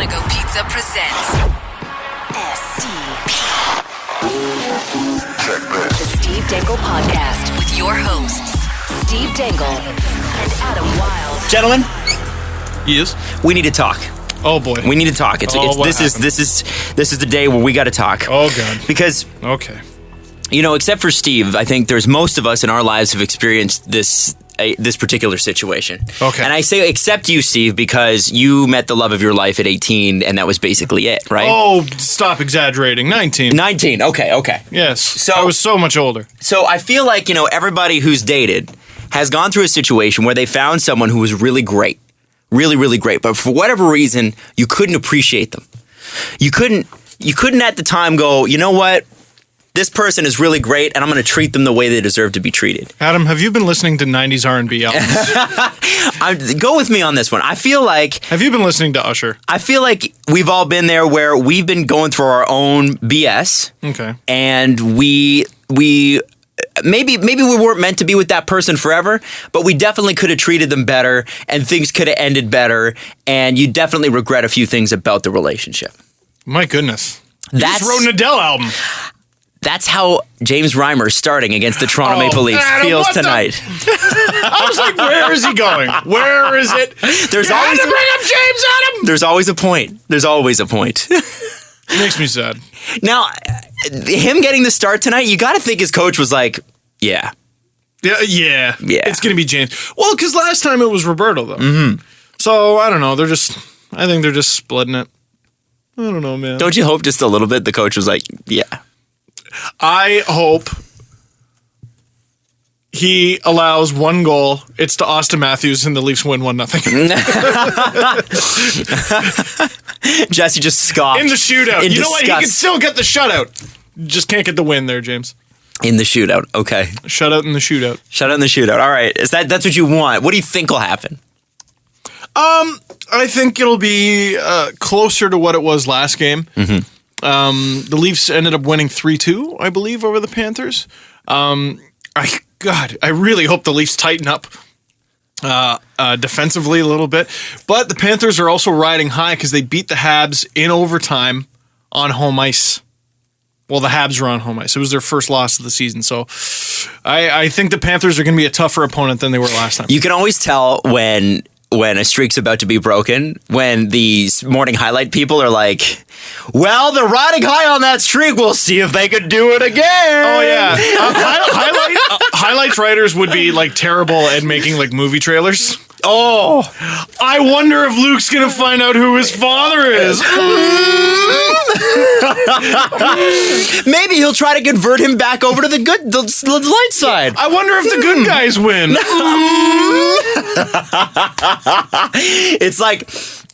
Monaco Pizza presents SCP. The Steve Dangle Podcast with your hosts, Steve Dangle and Adam Wild. Gentlemen, yes, we need to talk. Oh boy, we need to talk. This is the day where we got to talk. Oh god, because except for Steve, I think there's most of us in our lives have experienced this particular situation. Okay. And I say except you, Steve, because you met the love of your life at 18, and that was basically it, right? Oh, stop exaggerating. 19. 19. Okay. Yes. So I was so much older. So I feel like everybody who's dated has gone through a situation where they found someone who was really great. Really, really great. But for whatever reason, you couldn't appreciate them. You couldn't at the time go, you know what? This person is really great, and I'm going to treat them the way they deserve to be treated. Adam, have you been listening to 90s R&B albums? Go with me on this one. I feel like... Have you been listening to Usher? I feel like we've all been there where we've been going through our own BS. Okay. And we maybe we weren't meant to be with that person forever, but we definitely could have treated them better, and things could have ended better, and you definitely regret a few things about the relationship. My goodness. You just wrote an Adele album. That's how James Reimer starting against the Toronto Maple Leafs feels tonight. I was like, where is he going? Where is it? There's always to bring up James, Adam. There's always a point. It makes me sad. Now, him getting the start tonight, you got to think his coach was like, yeah. Yeah. It's going to be James. Well, because last time it was Roberto, though. Mm-hmm. So, I don't know. I think they're just splitting it. I don't know, man. Don't you hope just a little bit the coach was like, yeah. I hope he allows one goal. It's to Austin Matthews, and the Leafs win 1-0. Jesse just scoffed. In the shootout. You know what? He can still get the shutout. Just can't get the win there, James. In the shootout. Okay. Shutout in the shootout. Shutout in the shootout. All right. That's what you want. What do you think will happen? I think it'll be closer to what it was last game. Mm-hmm. The Leafs ended up winning 3-2, I believe, over the Panthers. I really hope the Leafs tighten up defensively a little bit. But the Panthers are also riding high because they beat the Habs in overtime on home ice. Well, the Habs were on home ice. It was their first loss of the season. So I think the Panthers are going to be a tougher opponent than they were last time. You can always tell when a streak's about to be broken, when these morning highlight people are like, well, they're riding high on that streak. We'll see if they could do it again. Oh, yeah. Highlights writers would be like terrible at making like movie trailers. Oh, I wonder if Luke's going to find out who his father is. Maybe he'll try to convert him back over to the light side. I wonder if the good guys win.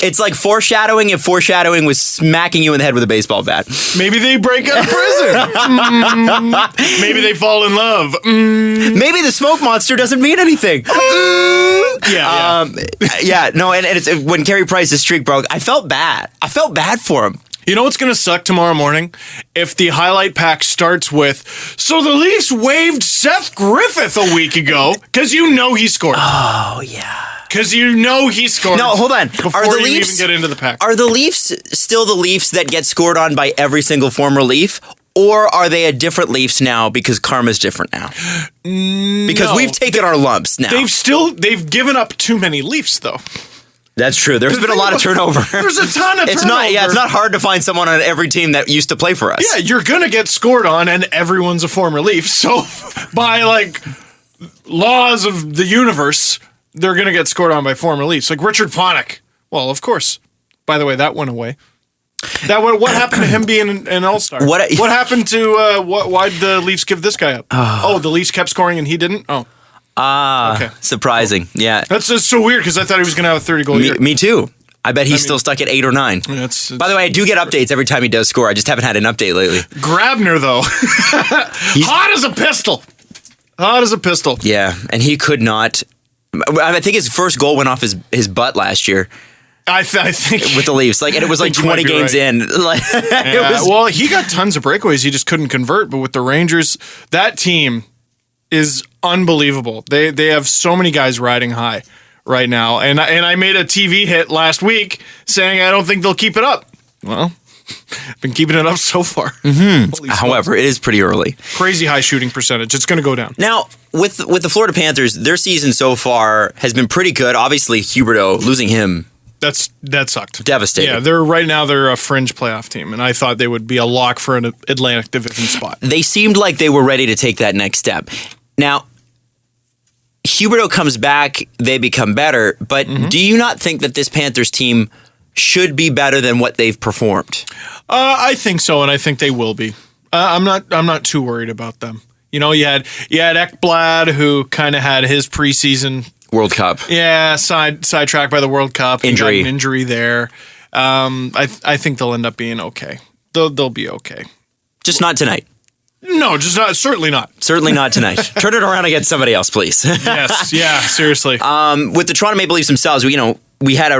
It's like foreshadowing if foreshadowing was smacking you in the head with a baseball bat. Maybe they break out of prison. Maybe they fall in love. Maybe the smoke monster doesn't mean anything. No, and it's when Carey Price's streak broke, I felt bad. I felt bad for him. You know what's going to suck tomorrow morning? If the highlight pack starts with, so the Leafs waived Seth Griffith a week ago, because he scored. Oh, yeah. Because he scored. No, hold on. Before you even get into the pack. Are the Leafs still the Leafs that get scored on by every single former Leaf? Or are they a different Leafs now because karma's different now? Because we've taken our lumps now. They've given up too many Leafs, though. That's true. There's been a lot of turnover. There's a ton of turnover. It's not hard to find someone on every team that used to play for us. Yeah, you're going to get scored on, and everyone's a former Leaf. So, by, laws of the universe, they're going to get scored on by former Leafs. Like Richard Panik. Well, of course. By the way, that went away. What happened to him being an all-star? What happened to... why'd the Leafs give this guy up? The Leafs kept scoring and he didn't? Oh. Okay. Surprising. Yeah. That's just so weird because I thought he was going to have a 30-goal year. Me too. I bet he's still stuck at 8 or 9. Yeah, by the way, I do get updates every time he does score. I just haven't had an update lately. Grabner, though. Hot as a pistol. Hot as a pistol. Yeah, and he could not... I think his first goal went off his butt last year. I think with the Leafs, and it was 20 games in. Well, he got tons of breakaways. He just couldn't convert. But with the Rangers, that team is unbelievable. They have so many guys riding high right now. And I made a TV hit last week saying I don't think they'll keep it up. Well, I've been keeping it up so far. Mm-hmm. However, it is pretty early. Crazy high shooting percentage. It's going to go down. Now, with the Florida Panthers, their season so far has been pretty good. Obviously, Huberdeau, losing him, that sucked. devastating. Yeah, they're a fringe playoff team, and I thought they would be a lock for an Atlantic Division spot. They seemed like they were ready to take that next step. Now, Huberdeau comes back, they become better, but do you not think that this Panthers team should be better than what they've performed? I think so, and I think they will be. I'm not too worried about them. You know, you had Ekblad, who kind of had his preseason World Cup. Yeah, sidetracked by the World Cup. Injury. He got an injury there. I think they'll end up being okay. They'll be okay. Just not tonight. No, just not. Certainly not. Certainly not tonight. Turn it around against somebody else, please. Yes. Yeah. Seriously. With the Toronto Maple Leafs themselves, we had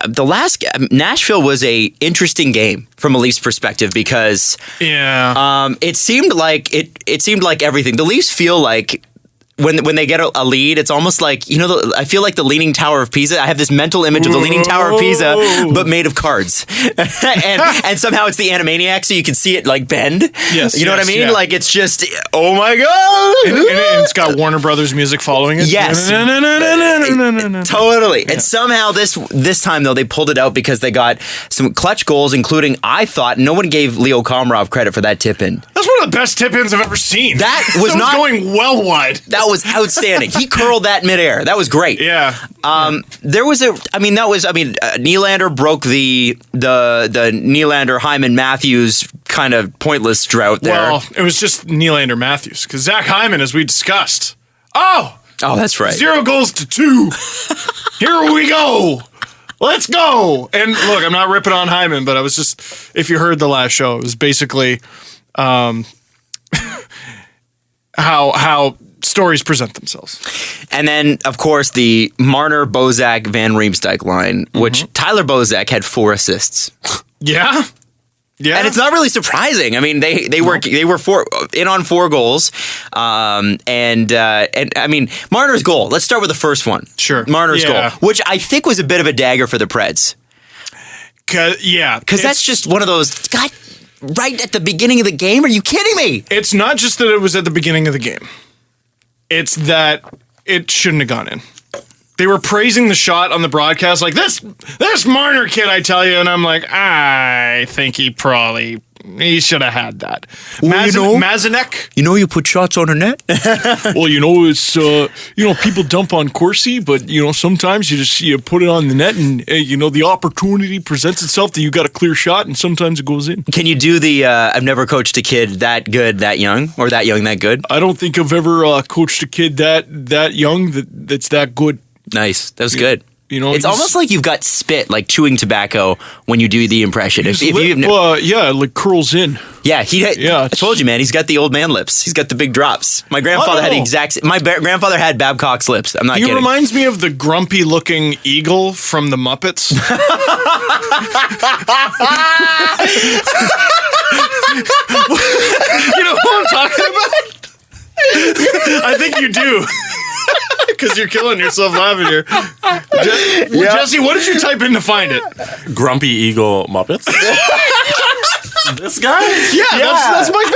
the last Nashville was a interesting game from a Leafs perspective because it seemed like everything. The Leafs feel like when they get a lead, it's almost like, I feel like the Leaning Tower of Pisa. I have this mental image of the Leaning Tower of Pisa, but made of cards. and somehow it's the Animaniac, so you can see it like bend. Yes. You know what I mean? Yeah. Like it's just, oh my God. And it's got Warner Brothers music following it. Yes. Totally. And somehow this time, though, they pulled it out because they got some clutch goals, including, I thought, no one gave Leo Komarov credit for that tip-in. That's one of the best tip-ins I've ever seen. That was not going well wide. That was outstanding. He curled that midair. That was great. Yeah. Nylander broke the Nylander Hyman Matthews kind of pointless drought there. Well, it was just Nylander Matthews because Zach Hyman, as we discussed. Oh, that's right. 0 goals to 2. Here we go. Let's go. And look, I'm not ripping on Hyman, but I was just, if you heard the last show, it was basically how stories present themselves. And then, of course, the Marner, Bozak, Van Riemsdyk line, which Tyler Bozak had 4 assists. Yeah. Yeah. And it's not really surprising. I mean, they were in on 4 goals. And I mean, Marner's goal. Let's start with the first one. Sure. Marner's goal, which I think was a bit of a dagger for the Preds. Because that's just one of those, God, right at the beginning of the game? Are you kidding me? It's not just that it was at the beginning of the game. It's that it shouldn't have gone in. They were praising the shot on the broadcast, like, this Marner kid, I tell you. And I'm like, I think he should have had that. Well, Mazinek. You put shots on a net? Well, it's, people dump on Corsi, but, sometimes you put it on the net and, the opportunity presents itself that you got a clear shot and sometimes it goes in. Can you do the, I've never coached a kid that good, that young, or that young, that good? I don't think I've ever coached a kid that young that's that good. Nice. That was good. It's he's almost like you've got spit, like chewing tobacco when you do the impression. Like curls in. Yeah, I told you, man. He's got the old man lips. He's got the big drops. My grandfather had the exact. My grandfather had Babcock's lips. I'm not kidding. He reminds me of the grumpy-looking eagle from the Muppets. You know who I'm talking about? I think you do. Because you're killing yourself laughing here. Jesse, what did you type in to find it? Grumpy Eagle Muppets? This guy? Yeah. That's Mike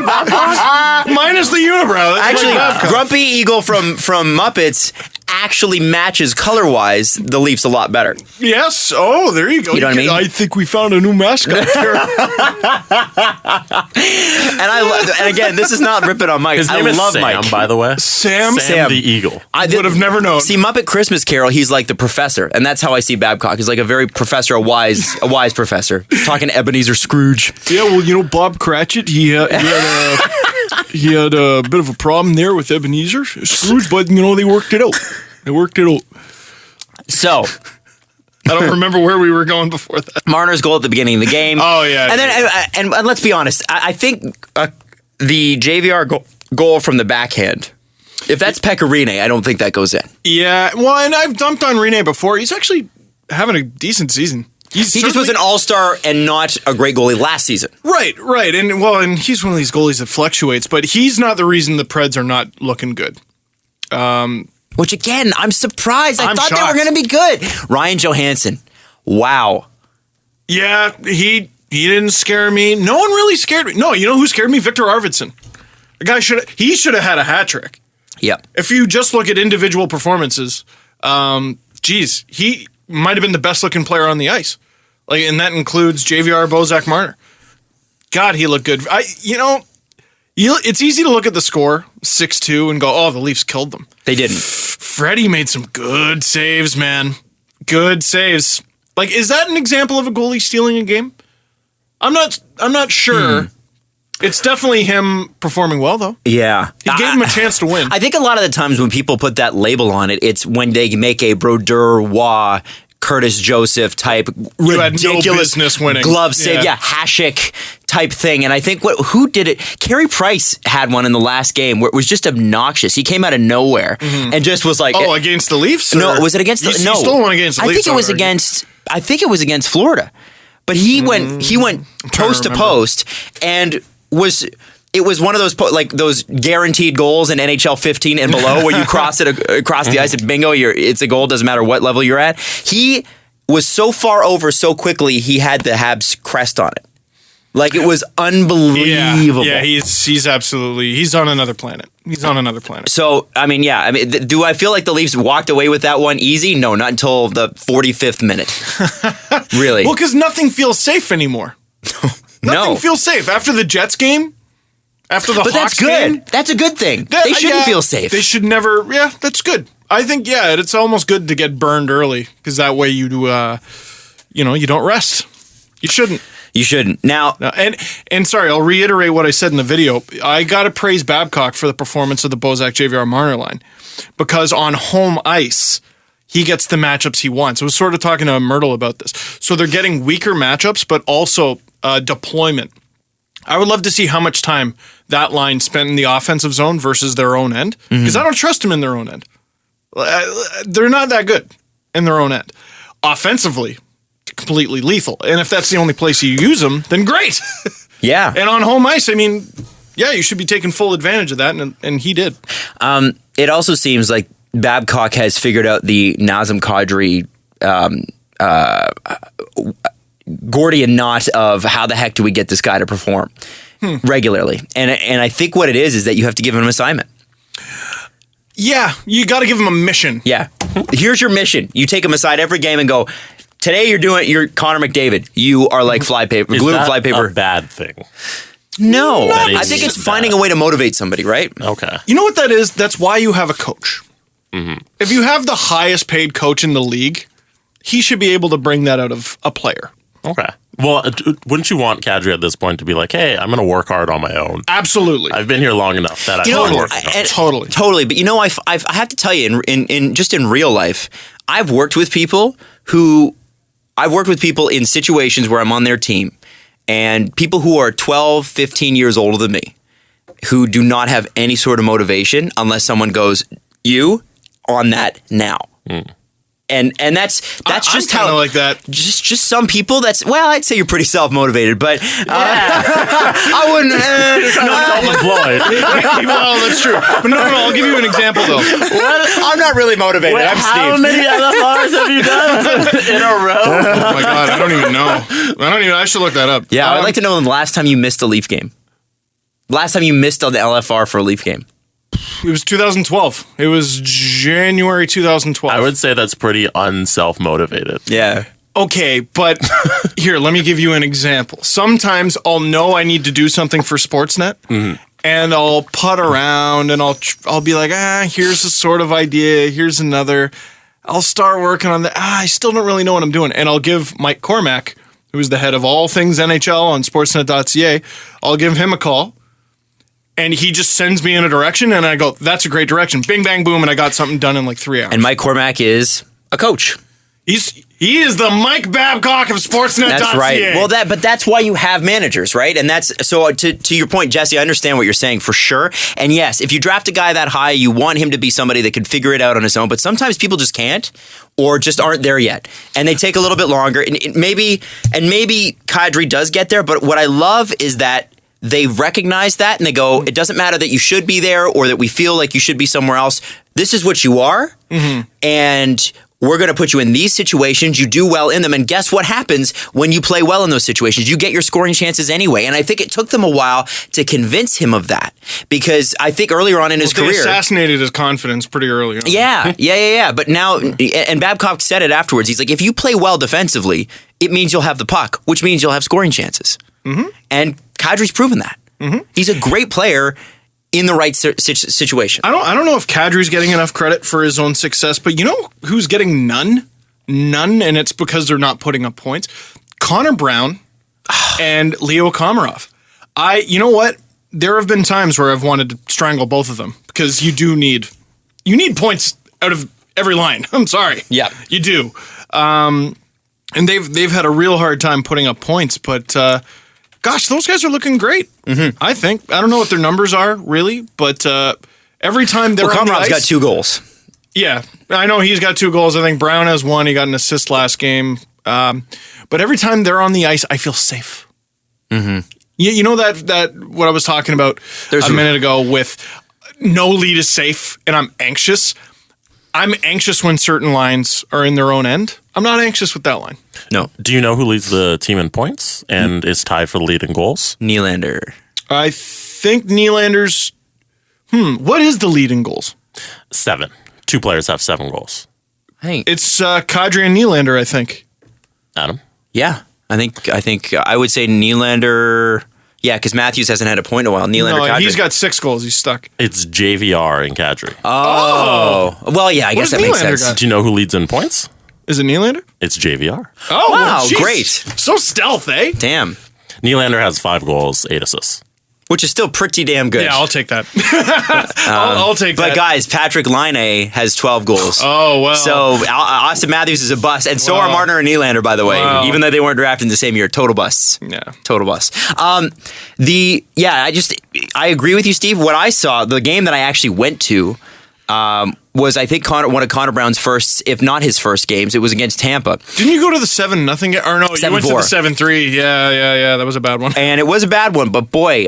Babcock. Minus the unibrow. That's Actually, Mike Babcock. Grumpy Eagle from Muppets actually matches color-wise the Leafs a lot better. Yes. Oh, there you go. You know what I mean? I think we found a new mascot here. And again, this is not ripping on Mike. His name is Sam, Mike, by the way. Sam the Eagle. I would have never known. See, Muppet Christmas Carol, he's like the professor, and that's how I see Babcock. He's like a very professor, a wise professor, talking to Ebenezer Scrooge. Yeah, well, Bob Cratchit, he had a bit of a problem there with Ebenezer Scrooge, but they worked it out. So, I don't remember where we were going before that. Marner's goal at the beginning of the game. Oh yeah, and then and let's be honest, I think the JVR goal from the backhand. If that's Pecorine, I don't think that goes in. Yeah, well, and I've dumped on Rene before. He's actually having a decent season. He just was an all-star and not a great goalie last season. Right. And he's one of these goalies that fluctuates, but he's not the reason the Preds are not looking good. which again, I'm surprised. I I'm thought they shocked. were going to be good. Ryan Johansson. Wow. Yeah, he didn't scare me. No one really scared me. No, you know who scared me? Victor Arvidsson. The guy should have had a hat trick. Yep. If you just look at individual performances, he might have been the best looking player on the ice. And that includes JVR Bozak Marner. God, he looked good. It's easy to look at the score, 6-2, and go, oh, the Leafs killed them. They didn't. Freddie made some good saves, man. Good saves. Is that an example of a goalie stealing a game? I'm not sure. It's definitely him performing well, though. Yeah. He gave him a chance to win. I think a lot of the times when people put that label on it, it's when they make a Brodeur, Waugh, Curtis Joseph type You had no ridiculous business winning. glove save, Hasek type thing. And I think who did it? Carey Price had one in the last game where it was just obnoxious. He came out of nowhere and just was like, oh, against the Leafs? No, was it against the? No, he stole one against the Leafs. I think it was against Florida, but he went post to post and it was one of those those guaranteed goals in NHL 15 and below where you cross it across the ice and bingo, it's a goal. Doesn't matter what level you're at. He was so far over so quickly. He had the Habs crest on it. It was unbelievable. Yeah, he's absolutely, he's on another planet. So, do I feel like the Leafs walked away with that one easy? No, not until the 45th minute. Really? Well, because nothing feels safe anymore. Nothing feels safe. After the Jets game, after the Hawks that's good. game. That's a good thing. They shouldn't feel safe. They should never, that's good. I think, it's almost good to get burned early because that way you don't rest. You shouldn't. You shouldn't. Now, and sorry, I'll reiterate what I said in the video. I got to praise Babcock for the performance of the Bozak JVR Marner line because on home ice, he gets the matchups he wants. I was sort of talking to Myrtle about this. So they're getting weaker matchups, but also deployment. I would love to see how much time that line spent in the offensive zone versus their own end because I don't trust them in their own end. They're not that good in their own end. Offensively, completely lethal. And if that's the only place you use them, then great. Yeah. And on home ice, you should be taking full advantage of that, and he did. It also seems like Babcock has figured out the Nazem Kadri Gordian knot of how the heck do we get this guy to perform regularly. And I think what it is that you have to give him an assignment. Yeah, you got to give him a mission. Yeah. Here's your mission. You take him aside every game and go, today you're Connor McDavid. You are like flypaper, glue and flypaper. A bad thing? No. I think it's finding a way to motivate somebody, right? Okay. You know what that is? That's why you have a coach. If you have the highest paid coach in the league, he should be able to bring that out of a player. Okay. Well, wouldn't you want Kadri at this point to be like, hey, I'm going to work hard on my own? Absolutely. I've been here long enough that I can work hard. Totally. But I have to tell you, in real life, I've worked with people in situations where I'm on their team and people who are 12, 15 years older than me who do not have any sort of motivation unless someone goes, you on that now. And that's just I'm how like that. Just some people. I'd say you're pretty self motivated, but I wouldn't. Self-employed. Well, that's true. But no, I'll give you an example though. I'm not really motivated. I'm Steve. How many LFRs have you done in a row? Oh my God, I don't even know. I should look that up. Yeah, I'd like to know the last time you missed a Leaf game. Last time you missed on the LFR for a Leaf game. It was 2012. It was January 2012. I would say that's pretty unself-motivated. Yeah. Okay, but here, let me give you an example. Sometimes I'll know I need to do something for Sportsnet, and I'll putt around, and I'll be like, here's a sort of idea, here's another. I'll start working on that. I still don't really know what I'm doing. And I'll give Mike Cormack, who's the head of all things NHL on Sportsnet.ca, I'll give him a call. And he just sends me in a direction, and I go, that's a great direction. Bing, bang, boom, and I got something done in like 3 hours. And Mike Cormack is a coach. He is the Mike Babcock of Sportsnet.ca. That's right. Well, but that's why you have managers, right? And that's so to your point, Jesse. I understand what you're saying for sure. And yes, if you draft a guy that high, you want him to be somebody that can figure it out on his own. But sometimes people just can't, or just aren't there yet, and they take a little bit longer. And maybe Kadri does get there. But what I love is that they recognize that and they go, it doesn't matter that you should be there or that we feel like you should be somewhere else. This is what you are. And we're going to put you in these situations. You do well in them. And guess what happens when you play well in those situations? You get your scoring chances anyway. And I think it took them a while to convince him of that because I think earlier on in his career. They assassinated his confidence pretty early on. Yeah. But now, and Babcock said it afterwards. He's like, if you play well defensively, it means you'll have the puck, which means you'll have scoring chances. And Kadri's proven that. He's a great player in the right situation. I don't know if Kadri's getting enough credit for his own success, but you know who's getting none? None, and it's because they're not putting up points. Connor Brown and Leo Komarov. You know what? There have been times where I've wanted to strangle both of them because you need points out of every line. I'm sorry. Yeah. You do. And they've had a real hard time putting up points, but gosh, those guys are looking great. I think. I don't know what their numbers are really, but every time they're on the ice, Komarov's got 2 goals. Yeah, I know he's got 2 goals. I think Brown has 1. He got an assist last game. But every time they're on the ice, I feel safe. You know that what I was talking about a minute ago with no lead is safe, and I'm anxious. I'm anxious when certain lines are in their own end. I'm not anxious with that line. No. Do you know who leads the team in points and is tied for the lead in goals? Nylander. I think Nylander's... what is the lead in goals? 7. 2 players have 7 goals. I think It's Kadri and Nylander, I think. Adam? Yeah. I think I would say Nylander... Yeah, because Matthews hasn't had a point in a while. Nylander, No, Kadri. he's got 6 goals. He's stuck. It's JVR and Kadri. Oh. Well, yeah, I guess does that makes Nylander sense. got? Do you know who leads in points? Is it Nylander? It's JVR. Oh, Wow, geez. great. So stealth, eh? Damn. Nylander has 5 goals, 8 assists. Which is still pretty damn good. Yeah, I'll take that. I'll take that. But guys, Patrick Laine has 12 goals. Oh, well. So Austin Matthews is a bust, and so are Marner and Nylander, by the way. Wow. Even though they weren't drafted in the same year, total busts. Yeah. Total busts. I agree with you, Steve. What I saw, the game that I actually went to, was I think one of Connor Brown's first, if not his first games. It was against Tampa. Didn't you go to the 7-0 game? Or no, you went to the 7-4. 7-3. Yeah. That was a bad one. And it was a bad one, but boy,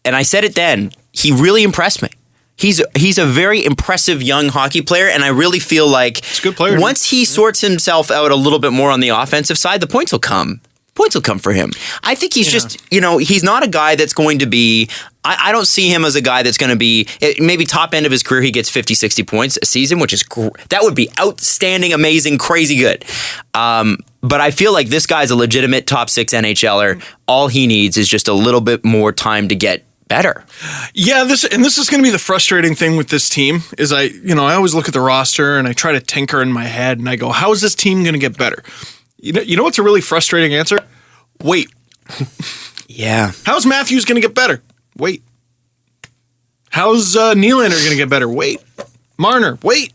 and I said it then, he really impressed me. He's a very impressive young hockey player, and I really feel like He's a good player. Once he sorts himself out a little bit more on the offensive side, the points will come. Points will come for him. I think he's just, he's not a guy that's going to be, I don't see him as a guy that's going to be, maybe top end of his career, he gets 50, 60 points a season, which is, that would be outstanding, amazing, crazy good. But I feel like this guy's a legitimate top 6 NHLer. All he needs is just a little bit more time to get better. Yeah, this is going to be the frustrating thing with this team is I always look at the roster and I try to tinker in my head and I go, how is this team going to get better? You know what's a really frustrating answer? Wait. Yeah. How's Matthews going to get better? Wait. How's Nylander going to get better? Wait. Marner, wait.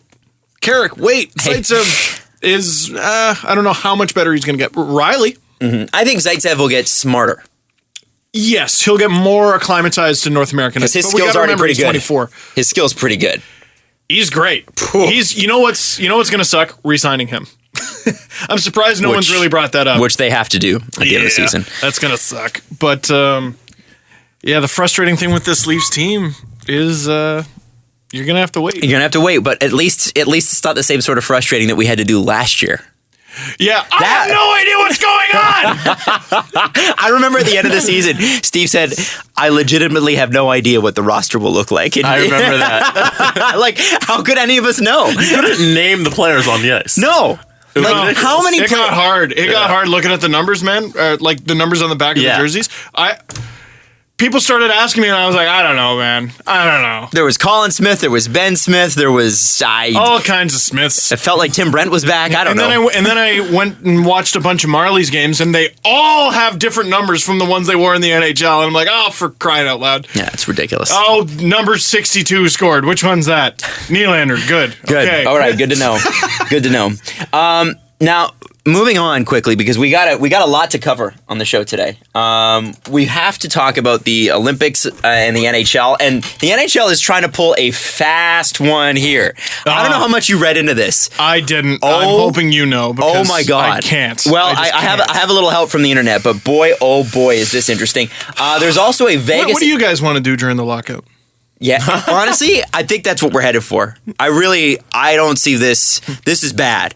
Carrick, wait. Zaitsev is, I don't know how much better he's going to get. Riley. I think Zaitsev will get smarter. Yes, he'll get more acclimatized to North American. Because his But we skills gotta already remember pretty he's good. 24. His skill's pretty good. He's great. He's you know what's going to suck? Re-signing him. I'm surprised no one's really brought that up. Which they have to do at the end of the season. That's going to suck. But the frustrating thing with this Leafs team is you're going to have to wait. You're gonna have to wait, but at least it's not the same sort of frustrating that we had to do last year. Yeah, I have no idea what's going on. I remember at the end of the season, Steve said, "I legitimately have no idea what the roster will look like." And I remember that. like, how could any of us know? You couldn't name the players on the ice. No. Like, how many? It got hard. It got hard looking at the numbers, man. Like the numbers on the back of the jerseys. People started asking me, and I was like, I don't know, man. I don't know. There was Colin Smith. There was Ben Smith. There was all kinds of Smiths. It felt like Tim Brent was back. I don't know. And then I went and watched a bunch of Marlies games, and they all have different numbers from the ones they wore in the NHL. And I'm like, oh, for crying out loud. Yeah, it's ridiculous. Oh, number 62 scored. Which one's that? Nylander. Good. Good. Okay. All right. Good to know. Good to know. Now, moving on quickly, because we got a lot to cover on the show today. We have to talk about the Olympics and the NHL, and the NHL is trying to pull a fast one here. I don't know how much you read into this. I didn't. I'm hoping you know. Oh my God! I can't. Well, I have a little help from the internet, but boy, oh boy, is this interesting. There's also a Vegas. What do you guys want to do during the lockout? Yeah, honestly, I think that's what we're headed for. I don't see this. This is bad.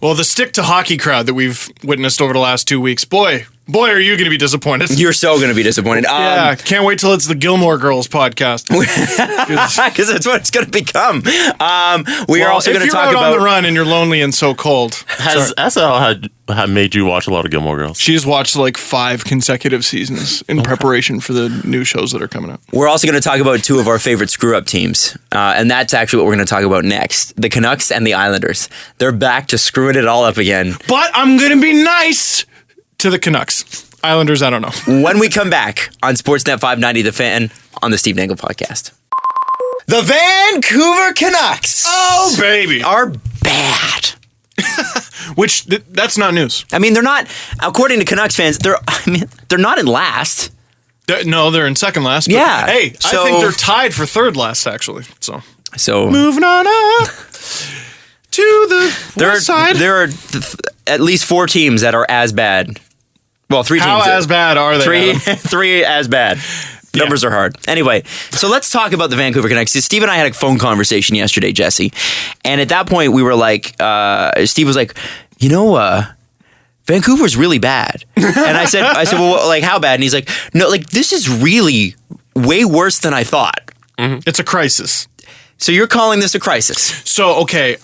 Well, the stick to hockey crowd that we've witnessed over the last 2 weeks, boy, are you going to be disappointed. You're so going to be disappointed. Yeah, can't wait till it's the Gilmore Girls podcast. Because that's what it's going to become. We are also going to talk about... If you're out on about... the run and you're lonely and so cold. Has SL had made you watch a lot of Gilmore Girls? She's watched like 5 consecutive seasons in preparation for the new shows that are coming up. We're also going to talk about 2 of our favorite screw-up teams. And that's actually what we're going to talk about next. The Canucks and the Islanders. They're back to screwing it all up again. But I'm going to be nice to the Canucks. Islanders, I don't know. When we come back on Sportsnet 590 The Fan on the Steve Dangle podcast. The Vancouver Canucks. Oh, baby. Are bad. Which, that's not news. I mean, they're not, according to Canucks fans, they're not in last. No, they're in second last. But Yeah. Hey, So- I think they're tied for third last, actually. So Moving on up to the west side. There are at least 4 teams that are as bad. Well, 3 teams. How as bad are they? 3 as bad. Numbers are hard. Anyway, so let's talk about the Vancouver Canucks. Steve and I had a phone conversation yesterday, Jesse. And at that point, we were like, Steve was like, Vancouver's really bad. And I said, well, like, how bad? And he's like, no, like, this is really way worse than I thought. Mm-hmm. It's a crisis. So you're calling this a crisis? So, okay,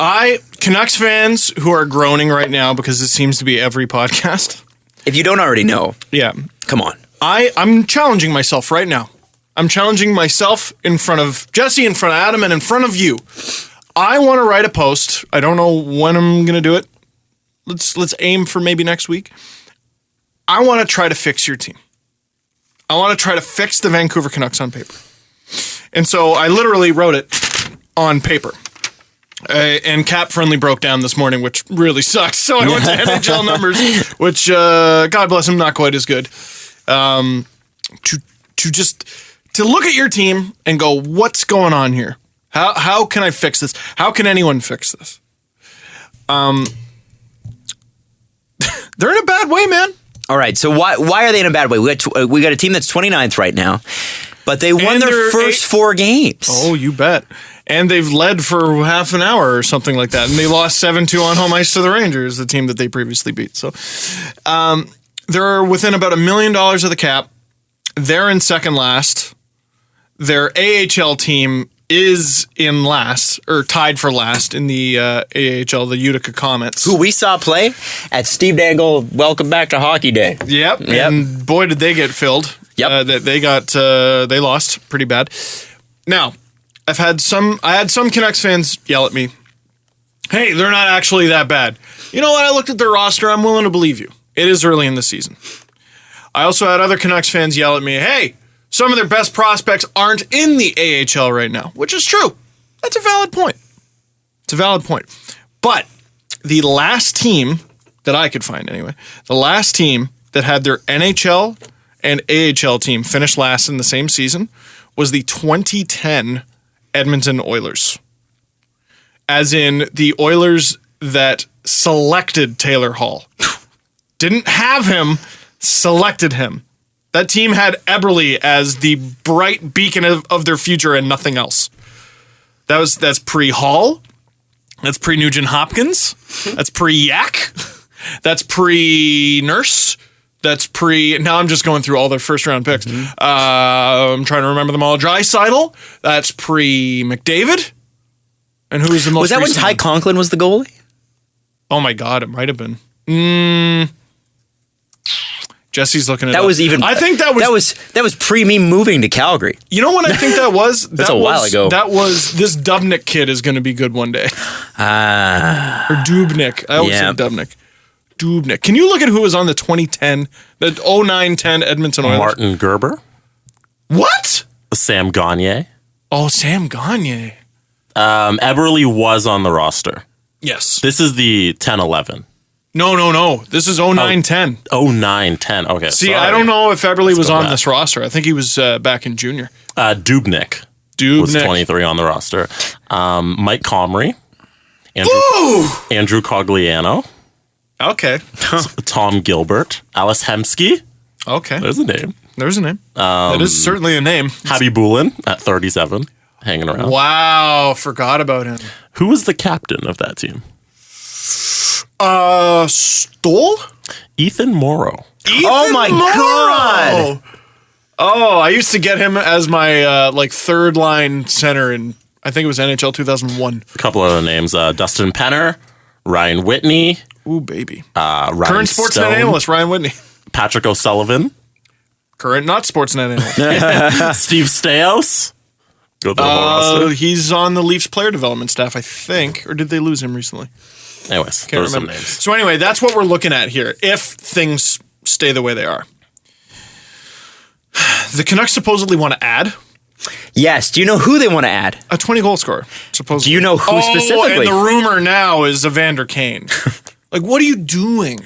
Canucks fans who are groaning right now because it seems to be every podcast. If you don't already know, yeah, come on. I'm challenging myself right now. I'm challenging myself in front of Jesse, in front of Adam, and in front of you. I want to write a post. I don't know when I'm going to do it. Let's aim for maybe next week. I want to try to fix your team. I want to try to fix the Vancouver Canucks on paper. And so I literally wrote it on paper. And Cap Friendly broke down this morning, which really sucks. So I went to NHL numbers, which, God bless him, not quite as good. To look at your team and go, what's going on here? How can I fix this? How can anyone fix this? They're in a bad way, man. All right, so why are they in a bad way? We got a team that's 29th right now, but they won their first 4 games. Oh, you bet. And they've led for half an hour or something like that. And they lost 7-2 on home ice to the Rangers, the team that they previously beat. So they're within about $1 million of the cap. They're in second last. Their AHL team is in last, or tied for last in the AHL, the Utica Comets. Who we saw play at Steve Dangle Welcome Back to Hockey Day. Yep. And boy, did they get filled. Yep. They lost pretty bad. Now, I had some Canucks fans yell at me, hey, they're not actually that bad. You know what? I looked at their roster. I'm willing to believe you. It is early in the season. I also had other Canucks fans yell at me, hey, some of their best prospects aren't in the AHL right now, which is true. That's a valid point. It's a valid point. But the last team that I could find anyway, the last team that had their NHL and AHL team finish last in the same season was the 2010 Edmonton Oilers. As in the Oilers that selected Taylor Hall. Didn't have him, selected him. That team had Eberle as the bright beacon of their future and nothing else. That's pre-Hall. That's pre-Nugent Hopkins. That's pre-Yak. That's pre-Nurse. That's now I'm just going through all their first-round picks. I'm trying to remember them all. Draisaitl. That's pre-McDavid. And who was the most Was that when recent Ty one? Conklin was the goalie? Oh, my God. It might have been. Jesse's looking at That was even. I think that was pre me moving to Calgary. You know what I think that was? That's a while ago. That was this Dubnyk kid is going to be good one day. Or Dubnyk. I always say Dubnyk. Dubnyk. Can you look at who was on the 2010, the 09-10 Edmonton Oilers? Martin Gerber. What? Sam Gagner. Oh, Sam Gagner. Eberle was on the roster. Yes. This is the 10-11. No. This is 09-10. 09-10. Okay. See, sorry. I don't know if Eberle was go on back. this roster. I think he was back in junior. Dubnyk was 23 on the roster. Mike Comrie. Andrew Cogliano. Okay. Tom Gilbert. Alice Hemsky. Okay. There's a name. There's a name. That is certainly a name. Habby Bulin at 37. Hanging around. Wow. Forgot about him. Who was the captain of that team? Stoll? Ethan Morrow. Oh my God. Oh, I used to get him as my third line center in, I think it was NHL 2001. A couple other names. Dustin Penner. Ryan Whitney. Ooh, baby. Ryan Current Sportsnet Stone, analyst, Ryan Whitney. Patrick O'Sullivan. Current not Sportsnet analyst. Steve Stais. Go to the whole roster. He's on the Leafs player development staff, I think. Or did they lose him recently? Anyways, Can't those are some remember. names. So anyway, that's what we're looking at here. If things stay the way they are. The Canucks supposedly want to add Yes. Do you know who they want to add? a 20-goal scorer. Supposedly. Do you know who specifically? And the rumor now is Evander Kane. Like, what are you doing?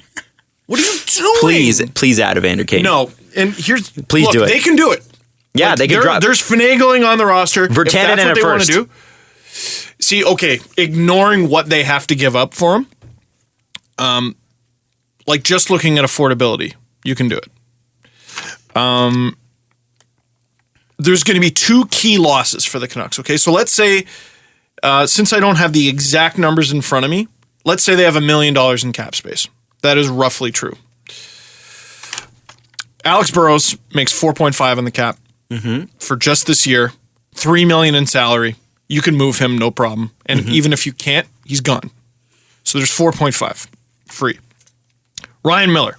What are you doing? Please add Evander Kane. No. And here's Please do it. They can do it. Yeah, Like, they can drop. There's finagling on the roster. If Virtanen that's in what at they want first. to do. See, okay, ignoring what they have to give up for him, like just looking at affordability, you can do it. There's going to be two key losses for the Canucks, okay? So let's say, since I don't have the exact numbers in front of me, let's say they have $1 million in cap space. That is roughly true. Alex Burrows makes 4.5 on the cap for just this year, $3 million in salary. You can move him, no problem. And even if you can't, he's gone. So there's 4.5 free. Ryan Miller,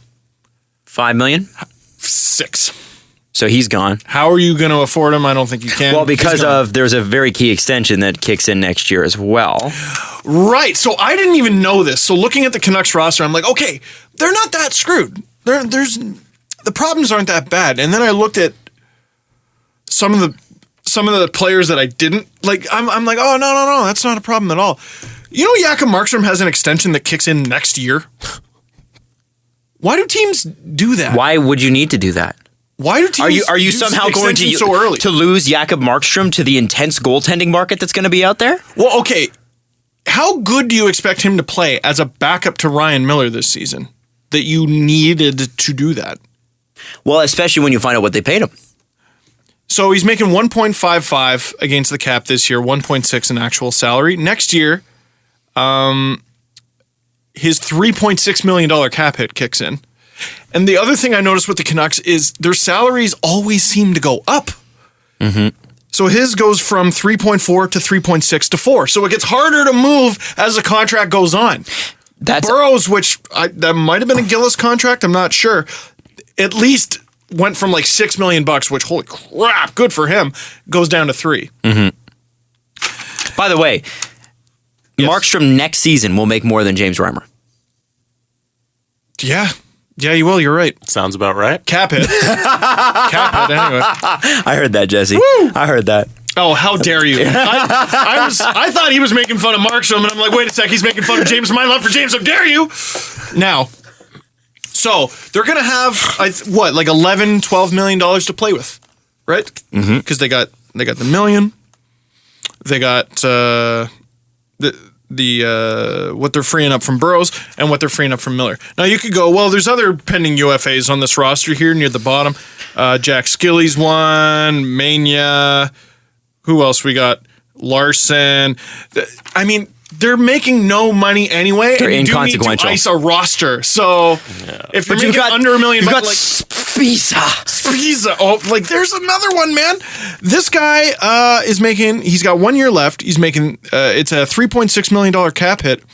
$5 million. 6. So he's gone. How are you going to afford him? I don't think you can. Well, He's because gone. there's a very key extension that kicks in next year as well. Right. So I didn't even know this. So looking at the Canucks roster, I'm like, okay, they're not that screwed. The problems aren't that bad. And then I looked at some of the players that I didn't like. I'm like, oh no, that's not a problem at all. You know, Jakob Markstrom has an extension that kicks in next year. Why do teams do that? Why would you need to do that? Why do teams? Are you do somehow going extensions so early? to lose Jakob Markstrom to the intense goaltending market that's going to be out there? Well, okay. How good do you expect him to play as a backup to Ryan Miller this season that you needed to do that? Well, especially when you find out what they paid him. So he's making 1.55 against the cap this year, 1.6 in actual salary. Next year, his $3.6 million cap hit kicks in. And the other thing I noticed with the Canucks is their salaries always seem to go up. So his goes from 3.4 to 3.6 to 4. So it gets harder to move as the contract goes on. That's Burrows, that might have been a Gillis contract, I'm not sure, at least went from like $6 million, which holy crap, good for him, goes down to 3. By the way, Markstrom next season will make more than James Reimer. Yeah, you will. You're right. Sounds about right. Cap hit. Cap hit. Anyway. I heard that, Jesse. I heard that. Oh, how dare you! I thought he was making fun of Markstrom, and I'm like, wait a sec, he's making fun of James. My love for James. How dare you? Now, so they're gonna have like $11, $12 million to play with, right? Because they got the million. They got the what they're freeing up from Burrows and what they're freeing up from Miller. Now you could go, well, there's other pending UFAs on this roster here near the bottom. Jack Skilly's one, Mania. Who else we got? Larson. I mean, they're making no money anyway. They're and you inconsequential. need to ice a roster. So if you're making under $1 million, you've got like Spiza. Oh, like there's another one, man. This guy he's got 1 year left. He's making, it's a $3.6 million cap hit.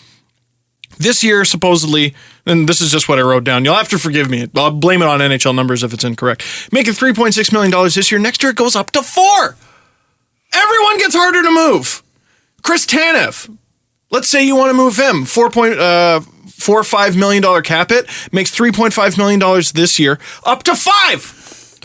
This year, supposedly, and this is just what I wrote down. You'll have to forgive me. I'll blame it on NHL numbers if it's incorrect. Making $3.6 million this year. Next year, it goes up to 4. Everyone gets harder to move. Chris Tanev. Let's say you want to move him. $4.5 million cap hit. Makes $3.5 million this year. Up to 5.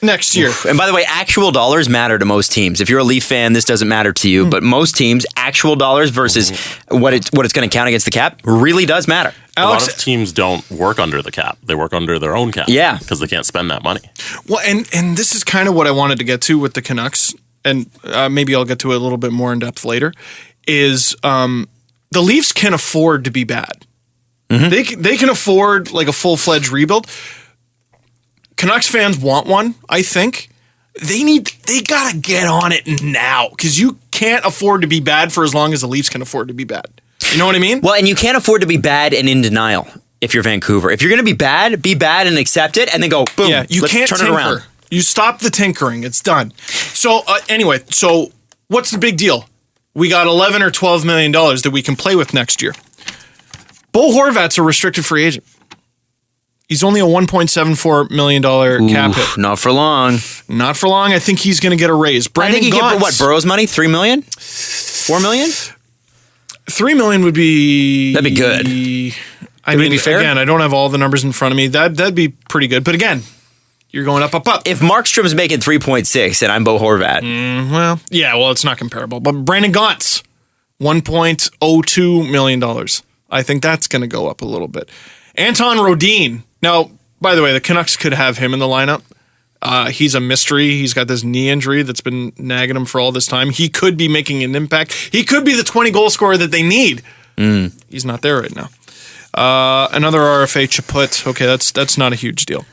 next year. And by the way, actual dollars matter to most teams. If you're a Leaf fan, this doesn't matter to you. But most teams, actual dollars versus what it's going to count against the cap really does matter. Alex, a lot of teams don't work under the cap. They work under their own cap. Yeah. Because they can't spend that money. well, and this is kind of what I wanted to get to with the Canucks, and maybe I'll get to it a little bit more in depth later, is the Leafs can afford to be bad. They can afford like a full-fledged rebuild. Canucks fans want one, I think. They gotta get on it now, because you can't afford to be bad for as long as the Leafs can afford to be bad. You know what I mean? Well, and you can't afford to be bad and in denial if you're Vancouver. If you're going to be bad and accept it, and then go, boom, Yeah, you let's can't turn tinker. it around. You stop the tinkering. It's done. So anyway, so what's the big deal? We got $11 or $12 million that we can play with next year. Bo Horvat's a restricted free agent. He's only a $1.74 million cap hit. Not for long. Not for long. I think he's going to get a raise. I Brandon think you Gaunce, get, what, Burrow's money? $3 million? $4 million? $3 million would be... That'd be good. I mean, be fair? again, I don't have all the numbers in front of me. That'd be pretty good. But again, you're going up. If Markstrom's making 3.6 and I'm Bo Horvat, Well, it's not comparable. But Brandon Gaunce, $1.02 million. I think that's going to go up a little bit. Anton Rodin. Now, by the way, the Canucks could have him in the lineup. He's a mystery. He's got this knee injury that's been nagging him for all this time. He could be making an impact. He could be the 20-goal scorer that they need. He's not there right now. Another RFA, Chaput. Okay, that's not a huge deal.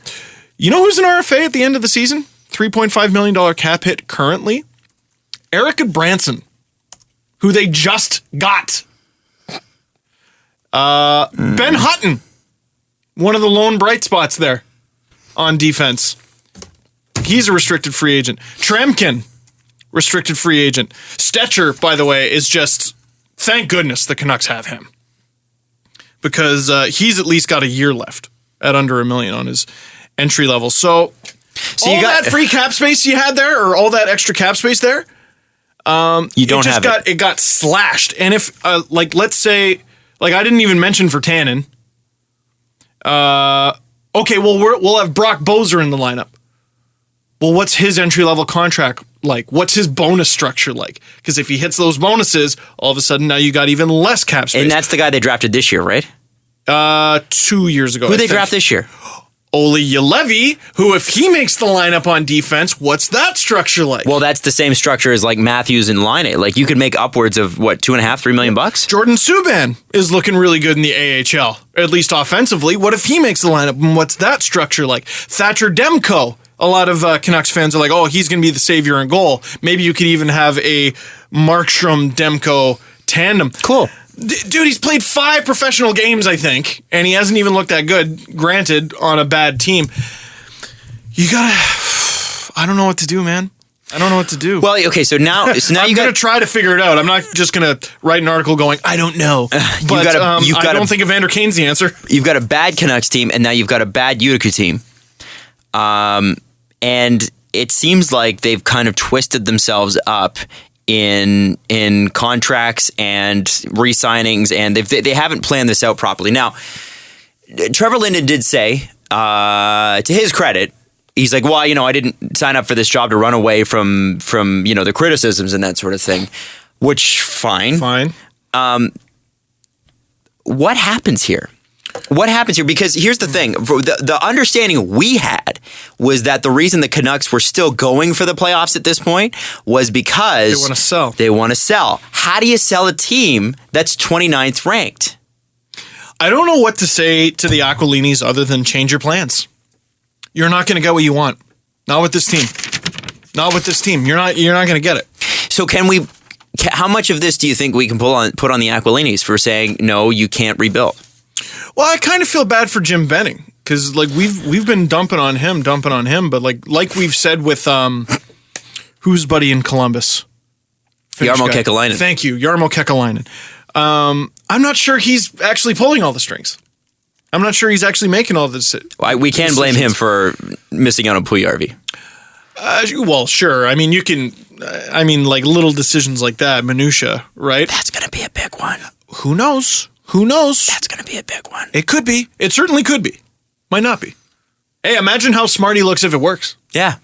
You know who's an RFA at the end of the season? $3.5 million cap hit currently? Erica Branson, who they just got. Ben Hutton, one of the lone bright spots there on defense. He's a restricted free agent. Tremkin, restricted free agent. Stetcher, by the way, is just, thank goodness the Canucks have him. Because he's at least got a year left at under $1 million on his entry level. So all you got that free cap space you had there, or all that extra cap space there, you don't have it. It got slashed. And if, let's say, I didn't even mention Virtanen. Okay, well, we'll have Brock Bozer in the lineup. Well, what's his entry-level contract like? What's his bonus structure like? Because if he hits those bonuses, all of a sudden now you got even less cap space. And that's the guy they drafted this year, right? 2 years ago. Who they draft this year? Ole Yalevi, who if he makes the lineup on defense, what's that structure like? Well, that's the same structure as like Matthews and Laine. Like you could make upwards of what, $2.5, $3 million bucks? Jordan Subban is looking really good in the AHL, at least offensively. What if he makes the lineup, and what's that structure like? Thatcher Demko. A lot of Canucks fans are like, oh, he's going to be the savior in goal. Maybe you could even have a Markstrom-Demko tandem. Cool. Dude, he's played 5 professional games, I think, and he hasn't even looked that good, granted, on a bad team. You gotta... I don't know what to do, man. I don't know what to do. Well, okay, so now I'm you going to try to figure it out. I'm not just going to write an article going, I don't know. But I don't think Evander Kane's the answer. You've got a bad Canucks team, and now you've got a bad Utica team. And it seems like they've kind of twisted themselves up in contracts and re-signings, and they haven't planned this out properly. Now, Trevor Linden did say, to his credit, he's like, well, I didn't sign up for this job to run away from the criticisms and that sort of thing, which fine. What happens here? Because here's the thing. The understanding we had was that the reason the Canucks were still going for the playoffs at this point was because they want to sell. How do you sell a team that's 29th ranked? I don't know what to say to the Aquilinis other than change your plans. You're not going to get what you want. Not with this team. You're not going to get it. So how much of this do you think we can put on the Aquilinis for saying, no, you can't rebuild? Well, I kind of feel bad for Jim Benning because we've been dumping on him, but like we've said with who's buddy in Columbus, Jarmo Kekalainen. Thank you, Jarmo Kekalainen. I'm not sure he's actually pulling all the strings. I'm not sure he's actually making all this. We can blame him for missing out on Puyarvi. Well, sure. I mean, you can. Like little decisions like that, minutia, right? That's going to be a big one. Who knows? That's going to be a big one. It could be. It certainly could be. Might not be. Hey, imagine how smart he looks if it works. Yeah.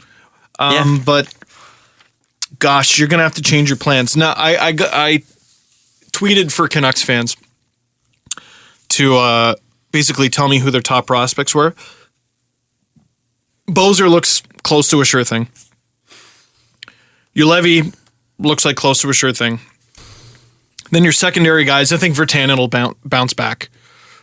But gosh, you're gonna have to change your plans. Now, I tweeted for Canucks fans to basically tell me who their top prospects were. Bozer looks close to a sure thing. Ulevy looks like close to a sure thing. Then your secondary guys, I think Virtanen will bounce back.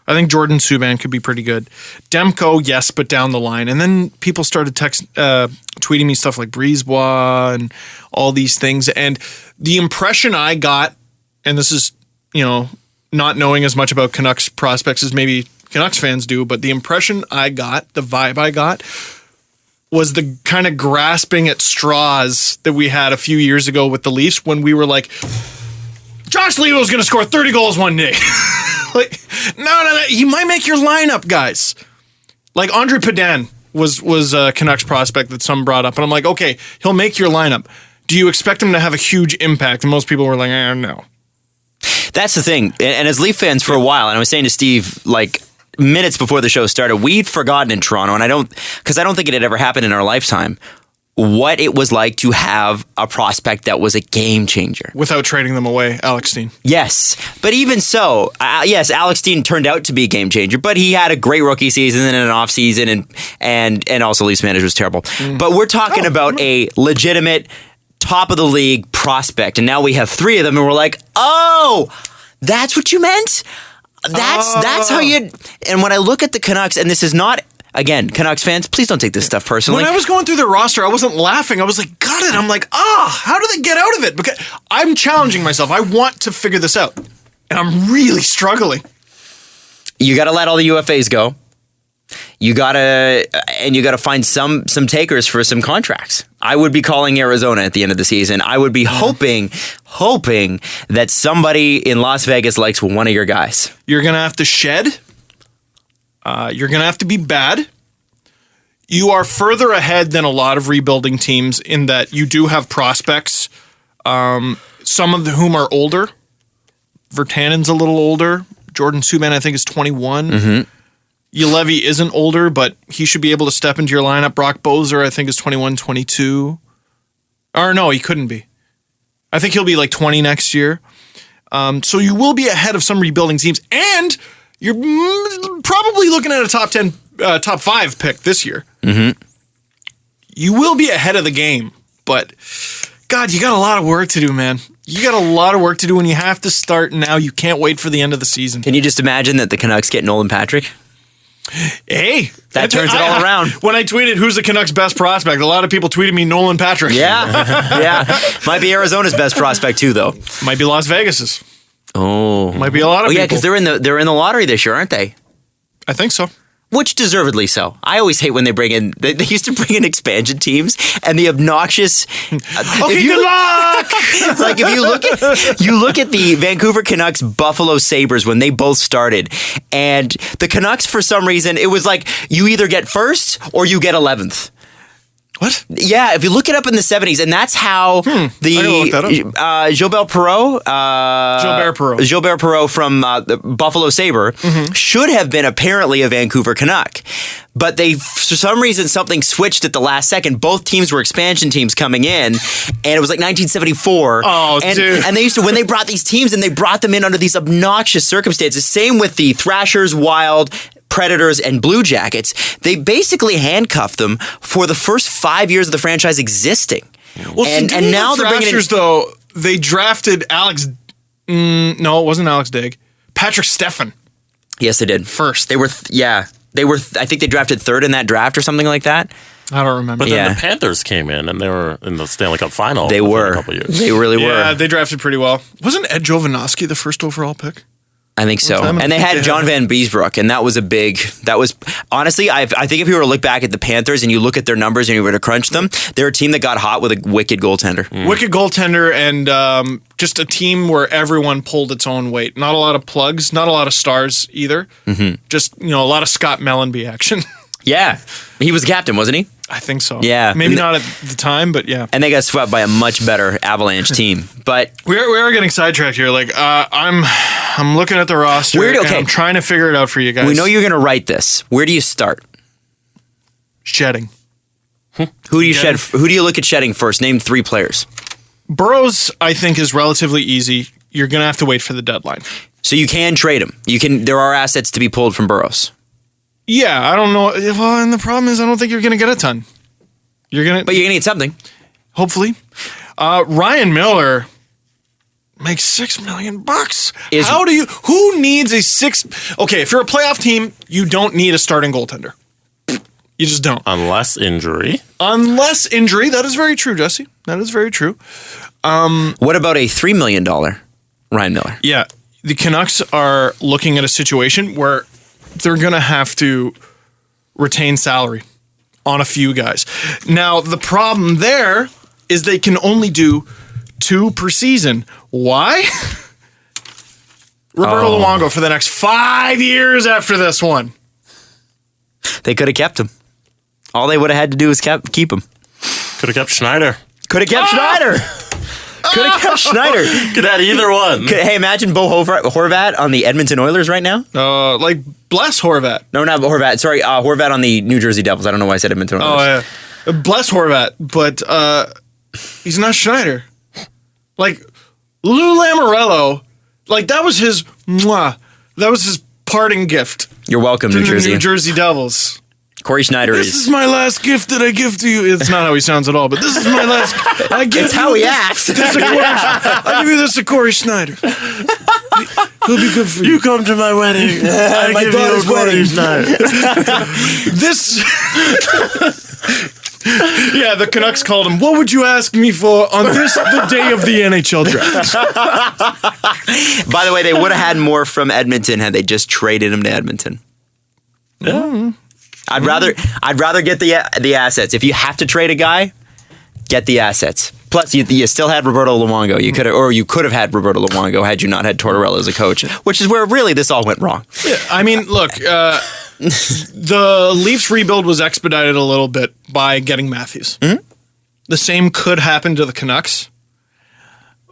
I think Jordan Subban could be pretty good. Demko, yes, but down the line. And then people started tweeting me stuff like Brisebois and all these things. And the impression I got, and this is, not knowing as much about Canucks prospects as maybe Canucks fans do, but the impression I got, the vibe I got, was the kind of grasping at straws that we had a few years ago with the Leafs when we were like, Josh Leo's going to score 30 goals one day. Like, no, he might make your lineup, guys. Like Andre Pedin was a Canucks prospect that some brought up, and I'm like, okay, he'll make your lineup. Do you expect him to have a huge impact? And most people were like, no. That's the thing. And as Leaf fans for a while, and I was saying to Steve, like, minutes before the show started, we'd forgotten in Toronto, and I don't think it had ever happened in our lifetime, what it was like to have a prospect that was a game changer. Without trading them away, Alex Steen. Yes. But even so, yes, Alex Steen turned out to be a game changer, but he had a great rookie season and an off season, and also Leafs manager was terrible. But we're talking about a legitimate top of the league prospect, and now we have three of them, and we're like, oh, that's what you meant? That's how you... And when I look at the Canucks, and this is not... Again, Canucks fans, please don't take this stuff personally. When I was going through the roster, I wasn't laughing. I was like, got it. I'm like, how do they get out of it? Because I'm challenging myself. I want to figure this out. And I'm really struggling. You got to let all the UFAs go. You got to find some takers for some contracts. I would be calling Arizona at the end of the season. I would be hoping that somebody in Las Vegas likes one of your guys. You're going to have to shed. You're going to have to be bad. You are further ahead than a lot of rebuilding teams in that you do have prospects, some of whom are older. Virtanen's a little older. Jordan Subban, I think, is 21. Mm-hmm. Ulevy isn't older, but he should be able to step into your lineup. Brock Bozer, I think, is 21, 22. Or no, he couldn't be. I think he'll be like 20 next year. So you will be ahead of some rebuilding teams, and you're probably looking at a top 5 pick this year. Mm-hmm. You will be ahead of the game, but God, you got a lot of work to do, man. You got a lot of work to do, and you have to start now. You can't wait for the end of the season. Can you just imagine that the Canucks get Nolan Patrick? Hey, that turns it all around. When I tweeted who's the Canucks' best prospect, a lot of people tweeted me Nolan Patrick. Yeah. Might be Arizona's best prospect too, though. Might be Las Vegas's. Oh, might be a lot of people. Yeah, because they're in the lottery this year, aren't they? I think so. Which deservedly so. I always hate when they bring in. They used to bring in expansion teams, and the obnoxious. Okay, good luck. Like if you look at the Vancouver Canucks Buffalo Sabres when they both started, and the Canucks for some reason it was like you either get first or you get 11th. What? Yeah, if you look it up in the 70s, and that's how Gilbert Perreault from the Buffalo Sabre should have been apparently a Vancouver Canuck. But for some reason, something switched at the last second. Both teams were expansion teams coming in, and it was like 1974. Oh, dude. And they used to, when they brought these teams in, they brought them in under these obnoxious circumstances. Same with the Thrashers, Wild, Predators, and Blue Jackets. They basically handcuffed them for the first 5 years of the franchise existing. Well, and now they're bringing in... Though, they drafted Alex... no, it wasn't Alex Digg. Patrick Steffen. Yes, they did. First. They were... I think they drafted third in that draft or something like that. I don't remember. But then the Panthers came in, and they were in the Stanley Cup final. They were. A couple years. They really were. Yeah, they drafted pretty well. Wasn't Ed Jovanovski the first overall pick? I think so. And they had John Van Beesbrook, and that was honestly, I think if you were to look back at the Panthers and you look at their numbers and you were to crunch them, they're a team that got hot with a wicked goaltender. Wicked goaltender, and just a team where everyone pulled its own weight. Not a lot of plugs, not a lot of stars either. Mm-hmm. Just, a lot of Scott Mellenby action. Yeah. He was the captain, wasn't he? I think so. Yeah. Maybe not at the time, but yeah. And they got swept by a much better Avalanche team. But we are getting sidetracked here. Like I'm looking at the roster and I'm trying to figure it out for you guys. We know you're going to write this. Where do you start? Shedding. Who do you look at shedding first? Name 3 players. Burrows, I think, is relatively easy. You're going to have to wait for the deadline. So you can trade him. There are assets to be pulled from Burrows. Yeah, I don't know. Well, and the problem is I don't think you're going to get a ton. But you're going to get something. Hopefully. Ryan Miller makes $6 million. Who needs okay, if you're a playoff team, you don't need a starting goaltender. You just don't. Unless injury. That is very true, Jesse. That is very true. What about a $3 million Ryan Miller? Yeah. The Canucks are looking at a situation where they're going to have to retain salary on a few guys. Now, the problem there is they can only do 2 per season. Why? Roberto Luongo for the next 5 years after this one. They could have kept him. All they would have had to do was keep him. Could have kept Schneider. Could have kept Schneider. Could have kept Schneider. Could have had either one. Hey, imagine Bo Horvat on the Edmonton Oilers right now. Bless Horvat. No, not Horvat. Sorry, Horvat on the New Jersey Devils. I don't know why I said Edmonton Oilers. Oh, yeah. Bless Horvat, but he's not Schneider. Like, Lou Lamoriello, that was his parting gift. You're welcome, to New Jersey. The New Jersey Devils. Corey Schneider This is my last gift that I give to you. It's not how he sounds at all, but this is my last. It's how he acts. I give you this to Corey Schneider. He'll be good for you. You come to my wedding. I my give you daughter's a Corey wedding. Schneider. Yeah, the Canucks called him. What would you ask me for on the day of the NHL draft? By the way, they would have had more from Edmonton had they just traded him to Edmonton. Yeah. I'd rather get the assets. If you have to trade a guy, get the assets. Plus, you still had Roberto Luongo. You could have had Roberto Luongo had you not had Tortorella as a coach, which is where really this all went wrong. Yeah, I mean, look, the Leafs rebuild was expedited a little bit by getting Matthews. Mm-hmm. The same could happen to the Canucks.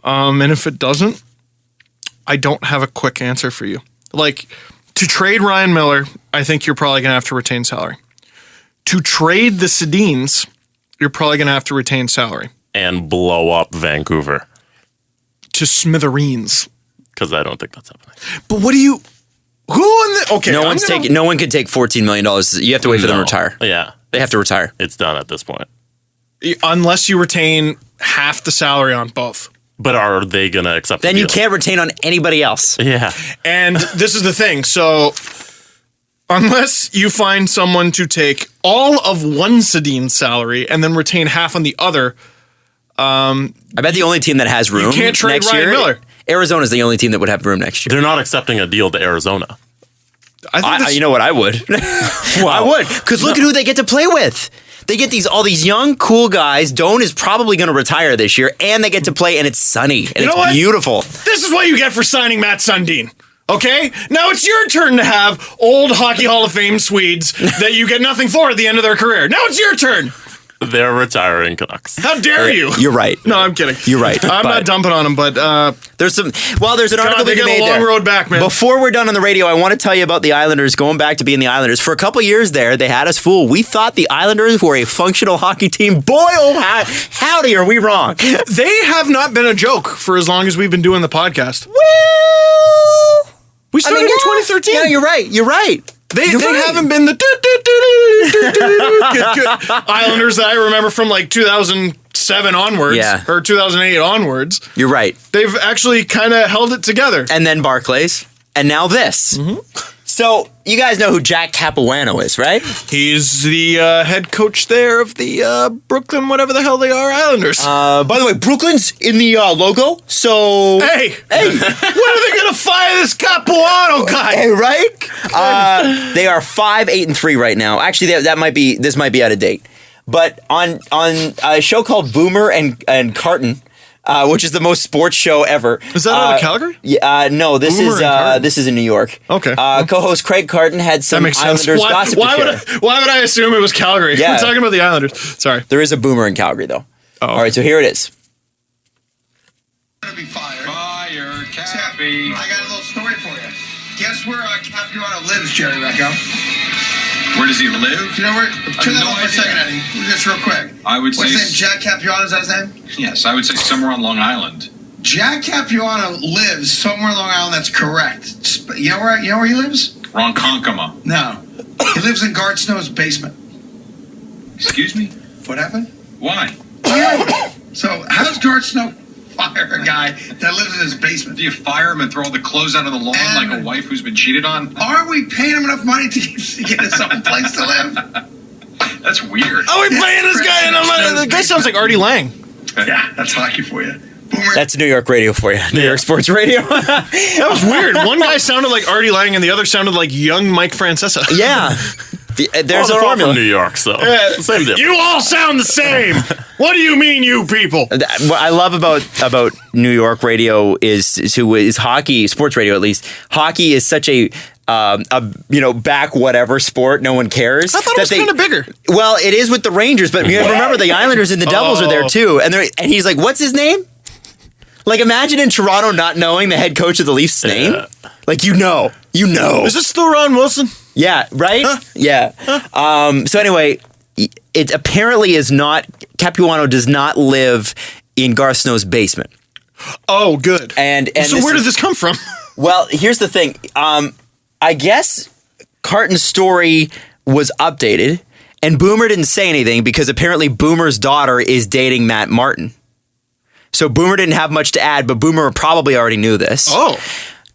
And if it doesn't, I don't have a quick answer for you. To trade Ryan Miller, I think you're probably going to have to retain salary. To trade the Sedins, you're probably going to have to retain salary. And blow up Vancouver. To smithereens. Because I don't think that's happening. But what do you... Okay. No one can take $14 million. You have to wait for them to retire. Yeah. They have to retire. It's done at this point. Unless you retain half the salary on both. But are they going to accept Then the you deal? can't retain on anybody else. Yeah. And this is the thing. So unless you find someone to take all of one Sedin's salary and then retain half on the other, I bet the only team that has room you can't trade next Ryan year, Miller. Arizona's the only team that would have room next year. They're not accepting a deal to Arizona. You know what? I would. I would. Because look at who they get to play with. They get all these young, cool guys. Doan is probably going to retire this year, and they get to play, and it's sunny, and it's beautiful. This is what you get for signing Matt Sundin. Okay? Now it's your turn to have old Hockey Hall of Fame Swedes that you get nothing for at the end of their career. Now it's your turn. They're retiring Canucks. How dare you? You're right. No, I'm kidding. You're right. I'm not dumping on them, but there's an article they that you got made a long there. road back, man. Before we're done on the radio, I want to tell you about the Islanders going back to being the Islanders. For a couple years there, they had us fooled. We thought the Islanders were a functional hockey team. Boy, oh, howdy, are we wrong? They have not been a joke for as long as we've been doing the podcast. Well, We started in 2013. Yeah, you're right. You're right. They haven't been the Islanders that I remember from 2007 onwards, or 2008 onwards. You're right. They've actually kind of held it together. And then Barclays, and now this. Mm-hmm. So you guys know who Jack Capuano is, right? He's the head coach there of the Brooklyn, whatever the hell they are, Islanders. By the way, Brooklyn's in the logo. So hey, when are they gonna fire this Capuano guy? Hey, right? They are 5-8-3 right now. Actually, this might be out of date. But on a show called Boomer and Carton. Which is the most sports show ever. Is that out of Calgary? Yeah, no. This is in New York. Okay. Co-host Craig Carton had some Islanders gossip to share. Why would I assume it was Calgary? Yeah. We're talking about the Islanders. Sorry. There is a Boomer in Calgary, though. Oh. All right, so here it is. Be fired. Fire, Cappy. I got a little story for you. Guess where Capuano lives, Jerry Recco? Where does he live? You know where? Turn that no off for a idea. second, Eddie. Just real quick. I would What's say his name? Jack Capuano, is that his name? Yes, I would say somewhere on Long Island. Jack Capuano lives somewhere in Long Island. That's correct. You know where he lives? Ronkonkoma. No. He lives in Gart Snow's basement. Excuse me? What happened? Why? So how does Gart Snow fire a guy that lives in his basement? Do you fire him and throw all the clothes out of the lawn like a wife who's been cheated on? Aren't we paying him enough money to get his own place to live? That's weird. Oh, we're playing this guy, and the guy sounds like Artie Lang. Yeah, that's hockey for you. Boomer. That's New York radio for you. New York sports radio. That was weird. One guy sounded like Artie Lang, and the other sounded like young Mike Francesa. Yeah. There's Well, a they're all formula. from New York, so same difference. You all sound the same. What do you mean, you people? What I love about New York radio is hockey, sports radio at least. Hockey is such a back whatever sport. No one cares. I thought it was kind of bigger. Well, it is with the Rangers, but you remember the Islanders and the Devils are there too. And he's like, what's his name? Like, imagine in Toronto not knowing the head coach of the Leafs' name. Yeah. Like, you know. Is this still Ron Wilson? Yeah, right? Huh? Yeah. So anyway, it apparently is not, Capuano does not live in Garth Snow's basement. Oh, good. And so where did this come from? Well, here's the thing. I guess Carton's story was updated, and Boomer didn't say anything because apparently Boomer's daughter is dating Matt Martin. So Boomer didn't have much to add, but Boomer probably already knew this. Oh.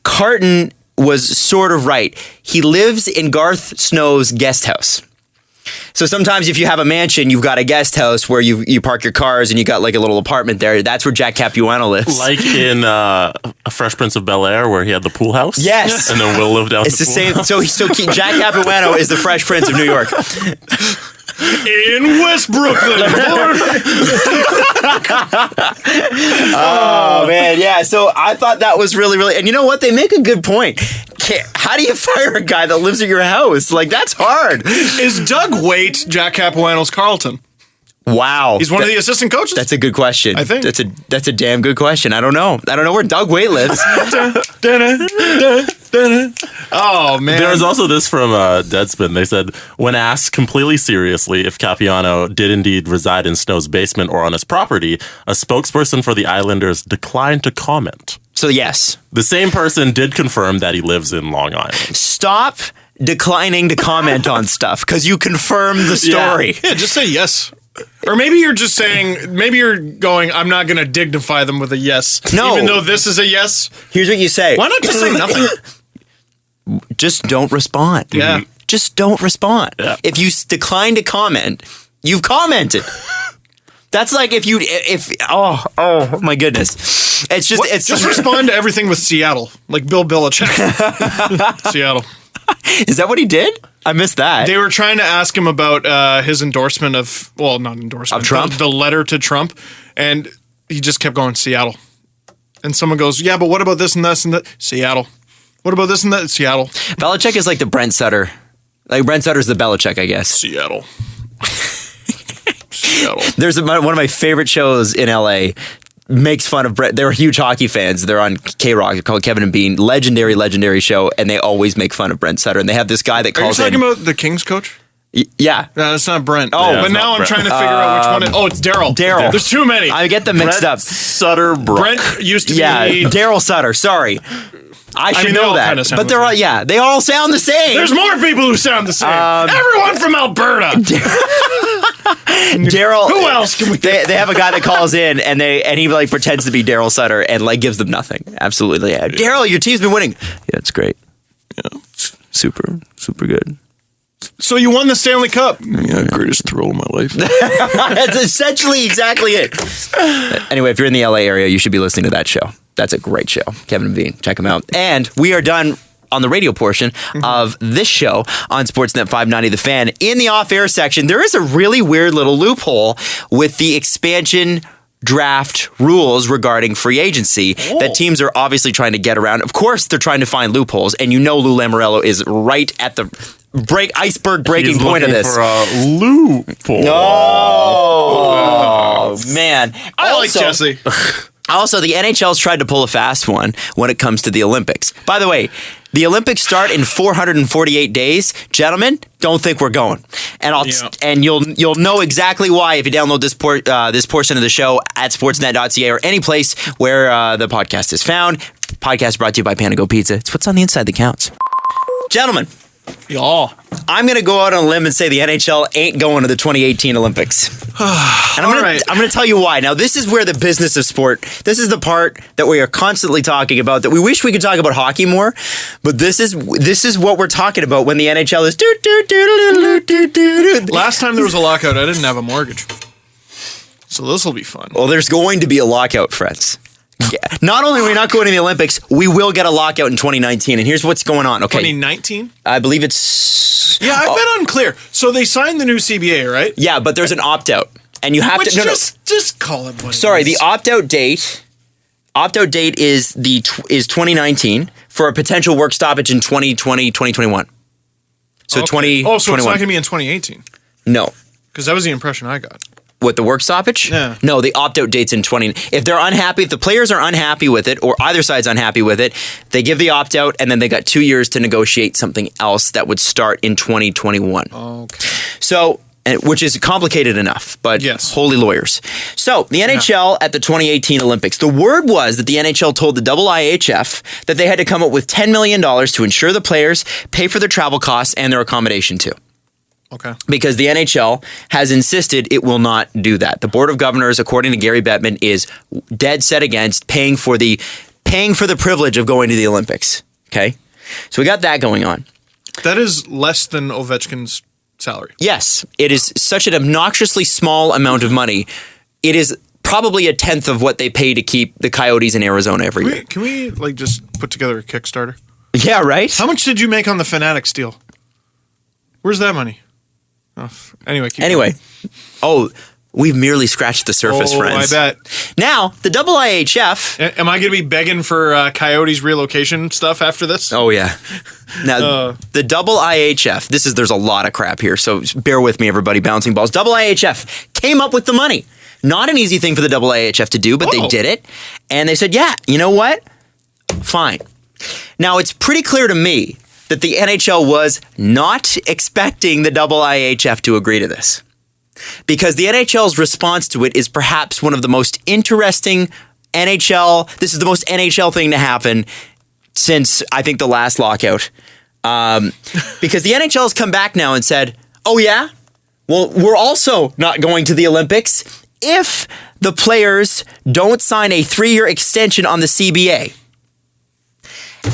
Carton was sort of right. He lives in Garth Snow's guest house. So sometimes if you have a mansion, you've got a guest house where you park your cars and you got like a little apartment there. That's where Jack Capuano lives. Like in A Fresh Prince of Bel-Air, where he had the pool house. Yes. And then Will lived out It's the the pool same. So Jack Capuano is the Fresh Prince of New York. In West Brooklyn. Oh man, yeah. So I thought that was really, and you know what? They make a good point. How do you fire a guy that lives at your house? Like, that's hard. Is Doug Waite Jack Capuano's Carlton? Wow. He's one of the assistant coaches? That's a good question. I think. That's a damn good question. I don't know where Doug Waite lives. Oh, man. There was also this from Deadspin. They said, when asked completely seriously if Capuano did indeed reside in Snow's basement or on his property, a spokesperson for the Islanders declined to comment. So yes. The same person did confirm that he lives in Long Island. Stop declining to comment on stuff because you confirm the story. Yeah, just say yes. Or maybe you're just saying, maybe you're going, I'm not going to dignify them with a yes. No. Even though this is a yes. Here's what you say. Why not just say nothing? Just don't respond. Yeah. Just don't respond. Yeah. If you decline to comment, you've commented. That's like oh my goodness. It's just Just respond to everything with Seattle, like Bill Belichick. Seattle. Is that what he did? I missed that. They were trying to ask him about his endorsement of, well, not endorsement, Of Trump? the letter to Trump, and he just kept going, Seattle. And someone goes, yeah, but what about this and this and that? Seattle. What about this and that? Seattle. Belichick is like the Brent Sutter. Like Brent Sutter's the Belichick, I guess. Seattle. Seattle. There's one of my favorite shows in LA. Makes fun of Brett. They're huge hockey fans. They're on K-Rock. They're called Kevin and Bean. Legendary show. And they always make fun of Brent Sutter. And they have this guy that Are you calls talking in. about the Kings coach? Yeah. No, that's not Brent. Oh, Yeah, but it's now not I'm Brent. trying to figure out which one. It's Daryl. Daryl. There's too many. I get them mixed up. Sutter Brook. Brent used to Yeah, be. Daryl Sutter. Sorry. I should mean, they know all that. kinda sound But the they're all, same. yeah, they all sound the same. There's more people who sound the same. Everyone from Alberta. Daryl. Who else can we? They have a guy that calls in and he like pretends to be Daryl Sutter and like gives them nothing. Absolutely. Yeah. Daryl, your team's been winning. Yeah, it's great. Yeah, super good. So you won the Stanley Cup. Yeah, greatest thrill of my life. That's essentially exactly it. Anyway, if you're in the LA area, you should be listening to that show. That's a great show. Kevin and Bean. Check them out. And we are done on the radio portion of this show on Sportsnet 590 The Fan. In the off-air section, there is a really weird little loophole with the expansion draft rules regarding free agency that teams are obviously trying to get around. Of course, they're trying to find loopholes, and you know Lou Lamoriello is right at the iceberg breaking He's point of looking this. for a loophole. Oh, man. I like Also- Jesse. Also, the NHL's tried to pull a fast one when it comes to the Olympics. By the way, the Olympics start in 448 days. Gentlemen, don't think we're going. And you'll know exactly why if you download this portion of the show at sportsnet.ca or any place where the podcast is found. Podcast brought to you by Panago Pizza. It's what's on the inside that counts. Gentlemen, Y'all. I'm going to go out on a limb and say the NHL ain't going to the 2018 Olympics. And I'm going to tell you why. Now, this is where the business of sport, this is the part that we are constantly talking about, that we wish we could talk about hockey more, but this is what we're talking about when the NHL is Last time there was a lockout, I didn't have a mortgage. So this will be fun. Well, there's going to be a lockout, friends. Not only are we not going to the Olympics, we will get a lockout in 2019. And here's what's going on. Okay, 2019? I believe it's... Yeah, I've been unclear. So they signed the new CBA, right? Yeah, but there's an opt-out. And you have Which to... just call it what Sorry, it is. the opt-out date is 2019 for a potential work stoppage in 2020, 2021. So Okay. 2021. Oh, so it's not going to be in 2018? No. Because that was the impression I got. What, the work stoppage? Yeah. No, the opt-out date's in 20. If they're unhappy, if the players are unhappy with it, or either side's unhappy with it, they give the opt-out, and then they got 2 years to negotiate something else that would start in 2021. Okay. So, which is complicated enough, but Yes. holy lawyers. So, the NHL at the 2018 Olympics, the word was that the NHL told the IIHF that they had to come up with $10 million to ensure the players pay for their travel costs and their accommodation too. Okay. Because the NHL has insisted it will not do that. The Board of Governors, according to Gary Bettman, is dead set against paying for the privilege of going to the Olympics. Okay? So we got that going on. That is less than Ovechkin's salary. Yes, it is such an obnoxiously small amount of money. It is probably a tenth of what they pay to keep the Coyotes in Arizona every year. Can we like just put together a Kickstarter? Yeah, right? How much did you make on the Fanatics deal? Where's that money? Oh, anyway. Anyway. Oh, we've merely scratched the surface, friends. I bet. Now, the IIHF... Am I going to be begging for Coyotes relocation stuff after this? Oh, yeah. Now, the IIHF, there's a lot of crap here, so bear with me, everybody, bouncing balls. IIHF came up with the money. Not an easy thing for the IIHF to do, but they did it. And they said, yeah, you know what? Fine. Now, it's pretty clear to me that the NHL was not expecting the IIHF to agree to this. Because the NHL's response to it is perhaps one of the most interesting this is the most NHL thing to happen since, I think, the last lockout. Because the NHL has come back now and said, oh yeah? Well, we're also not going to the Olympics if the players don't sign a 3-year extension on the CBA.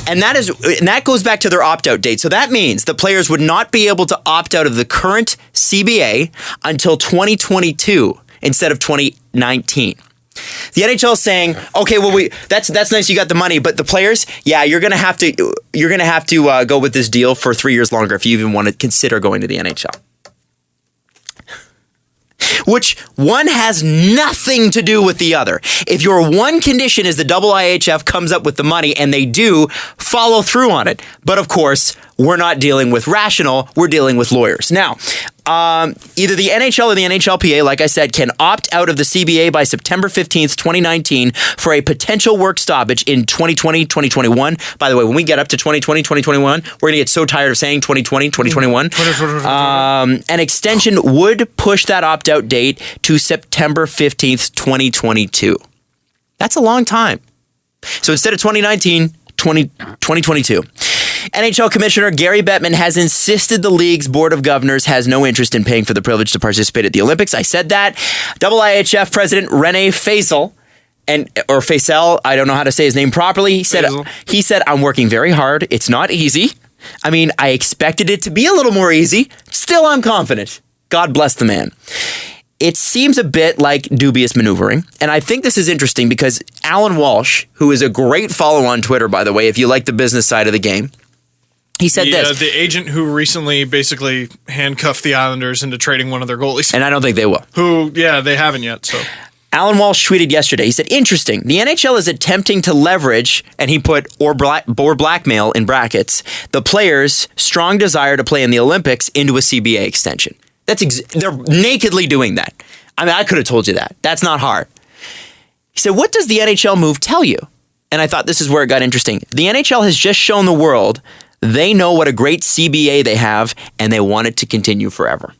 And that goes back to their opt-out date. So that means the players would not be able to opt out of the current CBA until 2022 instead of 2019. The NHL is saying, okay, well, that's nice, you got the money, but the players, yeah, you're gonna have to go with this deal for 3 years longer if you even want to consider going to the NHL. Which one has nothing to do with the other. If your one condition is the IIHF comes up with the money, and they do, follow through on it. But of course, we're not dealing with rational, we're dealing with lawyers. Now, either the NHL or the NHLPA, like I said, can opt out of the CBA by September 15th, 2019 for a potential work stoppage in 2020, 2021. By the way, when we get up to 2020, 2021, we're going to get so tired of saying 2020, 2021. An extension would push that opt-out date to September 15th, 2022. That's a long time. So instead of 2019, 2022. NHL Commissioner Gary Bettman has insisted the league's Board of Governors has no interest in paying for the privilege to participate at the Olympics. I said that. IIHF President Rene Faisal, or Faisal, I don't know how to say his name properly. He said, I'm working very hard. It's not easy. I mean, I expected it to be a little more easy. Still, I'm confident. God bless the man. It seems a bit like dubious maneuvering, and I think this is interesting because Alan Walsh, who is a great follow on Twitter, by the way, if you like the business side of the game, he said this. The agent who recently basically handcuffed the Islanders into trading one of their goalies. And I don't think they will. They haven't yet, so... Alan Walsh tweeted yesterday, he said, interesting, the NHL is attempting to leverage, and he put, or blackmail in brackets, the players' strong desire to play in the Olympics into a CBA extension. They're nakedly doing that. I mean, I could have told you that. That's not hard. He said, what does the NHL move tell you? And I thought this is where it got interesting. The NHL has just shown the world they know what a great CBA they have, and they want it to continue forever.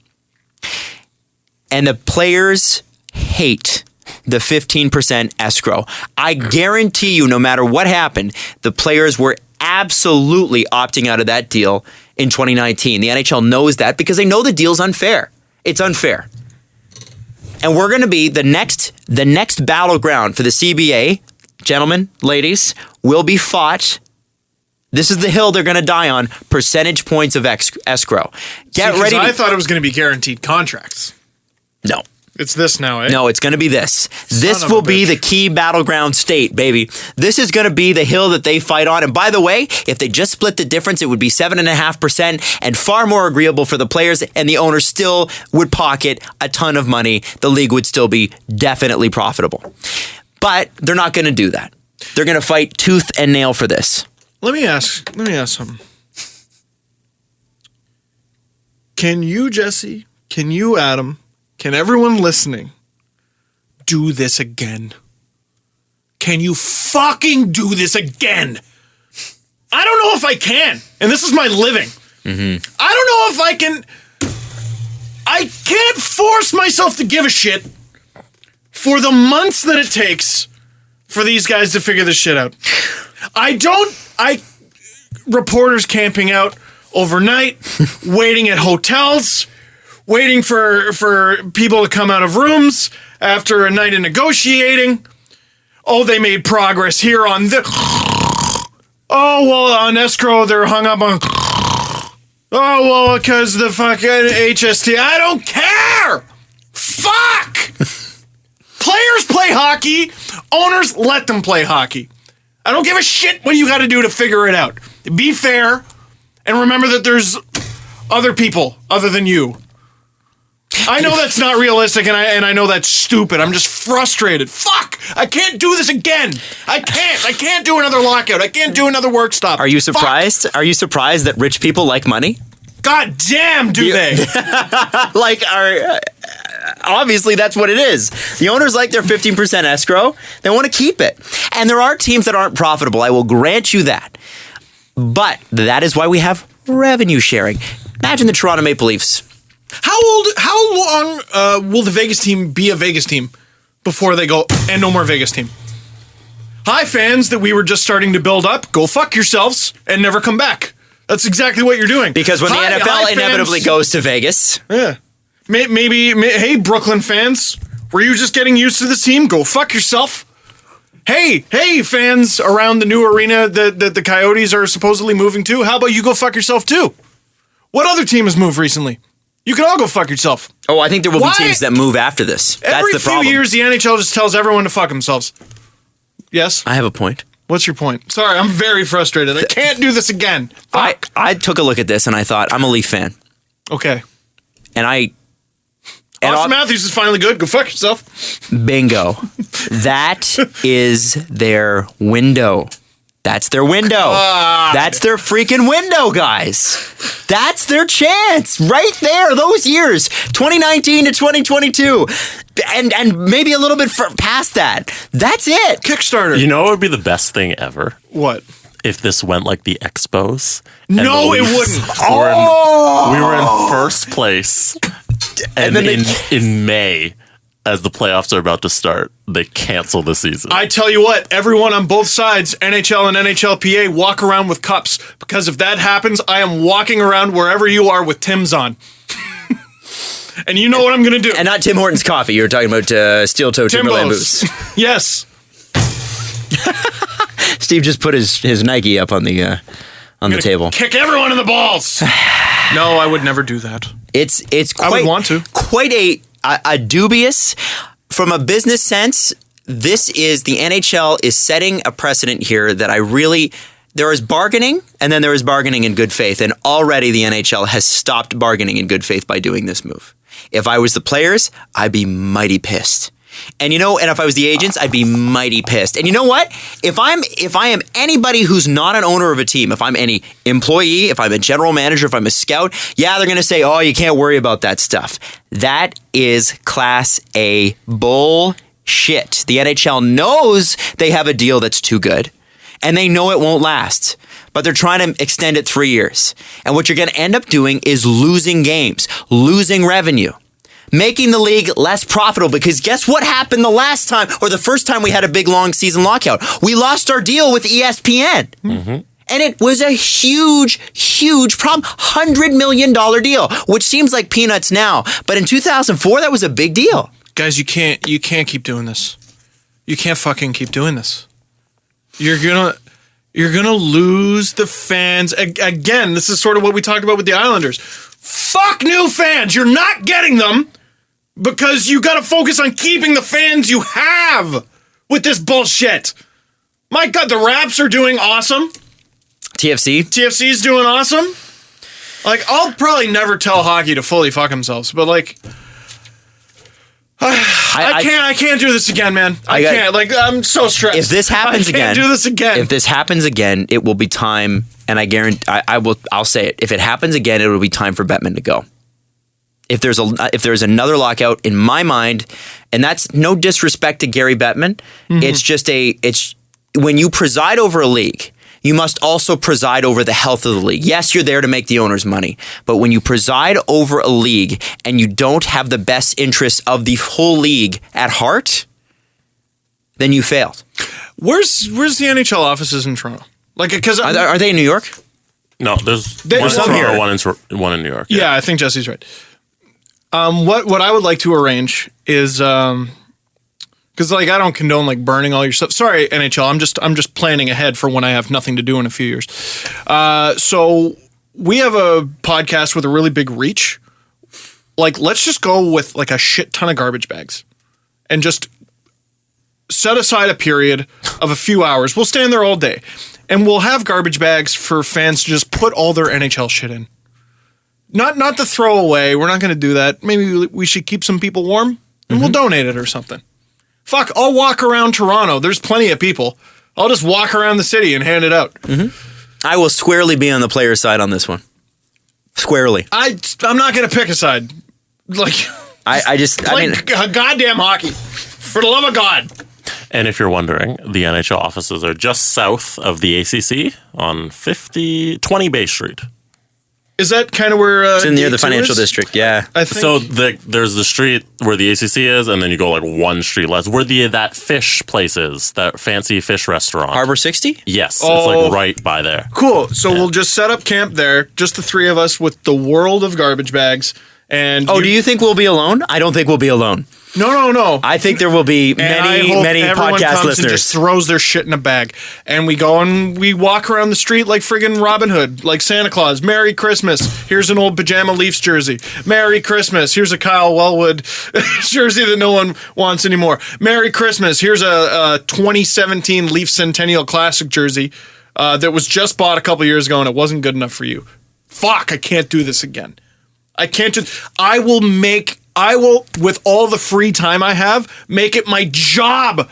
And the players hate the 15% escrow. I guarantee you, no matter what happened, the players were absolutely opting out of that deal in 2019. The NHL knows that because they know the deal's unfair. It's unfair. And we're going to be the next battleground for the CBA, gentlemen, ladies, will be fought. This is the hill they're going to die on, percentage points of escrow. Get ready. I thought it was going to be guaranteed contracts. No. It's this now, eh? No, it's going to be this. This will be the key battleground state, baby. This is going to be the hill that they fight on. And by the way, if they just split the difference, it would be 7.5% and far more agreeable for the players, and the owners still would pocket a ton of money. The league would still be definitely profitable. But they're not going to do that. They're going to fight tooth and nail for this. Let me ask something. Can you, Jesse? Can you, Adam? Can everyone listening do this again? Can you fucking do this again? I don't know if I can. And this is my living. Mm-hmm. I don't know if I can. I can't force myself to give a shit for the months that it takes for these guys to figure this shit out. Reporters camping out overnight, waiting at hotels, waiting for people to come out of rooms after a night of negotiating. Oh, they made progress here on this. Oh, well, on escrow, they're hung up on. Oh, well, because the fucking HST. I don't care. Fuck. Players play hockey. Owners let them play hockey. I don't give a shit what you got to do to figure it out. Be fair, and remember that there's other people other than you. I know that's not realistic, and I know that's stupid. I'm just frustrated. Fuck! I can't do this again. I can't do another lockout. I can't do another work stop. Are you surprised? Fuck. Are you surprised that rich people like money? God damn, do they? Obviously, that's what it is. The owners like their 15% escrow. They want to keep it. And there are teams that aren't profitable. I will grant you that. But that is why we have revenue sharing. Imagine the Toronto Maple Leafs. How long will the Vegas team be a Vegas team before they go, and no more Vegas team? Hi, fans that we were just starting to build up. Go fuck yourselves and never come back. That's exactly what you're doing. Because when the NFL inevitably goes to Vegas. Yeah. Maybe, hey, Brooklyn fans, were you just getting used to this team? Go fuck yourself. Hey, fans around the new arena that the Coyotes are supposedly moving to, how about you go fuck yourself too? What other team has moved recently? You can all go fuck yourself. Oh, I think there will be teams that move after this. That's the problem. Every few years, the NHL just tells everyone to fuck themselves. Yes? I have a point. What's your point? Sorry, I'm very frustrated. I can't do this again. Fuck. I took a look at this and I thought, I'm a Leaf fan. Okay. And Austin Matthews is finally good. Go fuck yourself. Bingo. That is their window. That's their window. God. That's their freaking window, guys. That's their chance right there. Those years, 2019 to 2022, and maybe a little bit past that. That's it. Kickstarter. You know what would be the best thing ever? What? If this went like the Expos. No, it wouldn't. We were in first place. And then in May, as the playoffs are about to start, they cancel the season. I tell you what, everyone on both sides, NHL and NHLPA, walk around with cups. Because if that happens, I am walking around wherever you are with Tim's on. And you know what I'm going to do. And not Tim Hortons coffee. You were talking about Steel Toe Timberland boots. Yes. Steve just put his Nike up on the table. Kick everyone in the balls. No, I would never do that. It's quite, I would want to. Quite a dubious, from a business sense. This is the NHL is setting a precedent here that there is bargaining, and then there is bargaining in good faith, and already the NHL has stopped bargaining in good faith by doing this move. If I was the players, I'd be mighty pissed. And if I was the agents, I'd be mighty pissed. And you know what? If I am anybody who's not an owner of a team, if I'm any employee, if I'm a general manager, if I'm a scout, yeah, they're going to say, oh, you can't worry about that stuff. That is Class A bull shit. The NHL knows they have a deal that's too good, and they know it won't last. But they're trying to extend it 3 years. And what you're going to end up doing is losing games, losing revenue, making the league less profitable. Because guess what happened the last time, or the first time we had a big long season lockout? We lost our deal with ESPN. Mm-hmm. And it was a huge, huge problem. $100 million deal, which seems like peanuts now. But in 2004, that was a big deal. Guys, you can't keep doing this. You can't fucking keep doing this. You're gonna lose the fans. Again, this is sort of what we talked about with the Islanders. Fuck new fans. You're not getting them because you got to focus on keeping the fans you have with this bullshit. My God, the Raps are doing awesome. TFC's doing awesome. Like, I'll probably never tell hockey to fully fuck themselves, but like, I can't do this again, man. I can't. Like, I'm so stressed. If this happens again, I can't do this again. If this happens again, it will be time, and I guarantee, I'll say it. If it happens again, it will be time for Bettman to go. If there's another lockout, in my mind, and that's no disrespect to Gary Bettman, it's when you preside over a league, you must also preside over the health of the league. Yes, you're there to make the owners money, but when you preside over a league and you don't have the best interests of the whole league at heart, then you failed. Where's the NHL offices in Toronto? Like, because are they in New York? No, there's one in Toronto, one in New York. Yeah, I think Jesse's right. What I would like to arrange is because like I don't condone like burning all your stuff. Sorry, NHL. I'm just planning ahead for when I have nothing to do in a few years. So we have a podcast with a really big reach. Like, let's just go with like a shit ton of garbage bags, and just set aside a period of a few hours. We'll stand there all day, and we'll have garbage bags for fans to just put all their NHL shit in. Not to throw away. We're not going to do that. Maybe we should keep some people warm, and we'll donate it or something. Fuck, I'll walk around Toronto. There's plenty of people. I'll just walk around the city and hand it out. Mm-hmm. I will squarely be on the player's side on this one. Squarely. I'm not going to pick a side. Like, I mean, goddamn hockey. For the love of God. And if you're wondering, the NHL offices are just south of the ACC on 20 Bay Street. Is that kind of where it's near the financial district? Yeah. I think so. There's the street where the ACC is, and then you go like one street less, where that fish place is, that fancy fish restaurant. Harbor 60? Yes, it's like right by there. Cool. So we'll just set up camp there, just the three of us with the world of garbage bags. And do you think we'll be alone? I don't think we'll be alone. No. I think there will be many podcast listeners. And just throws their shit in a bag, and we go and we walk around the street like friggin' Robin Hood, like Santa Claus. Merry Christmas. Here's an old pajama Leafs jersey. Merry Christmas. Here's a Kyle Wellwood jersey that no one wants anymore. Merry Christmas. Here's a 2017 Leafs Centennial Classic jersey that was just bought a couple years ago, and it wasn't good enough for you. Fuck, I can't do this again. I can't just. I will, with all the free time I have, make it my job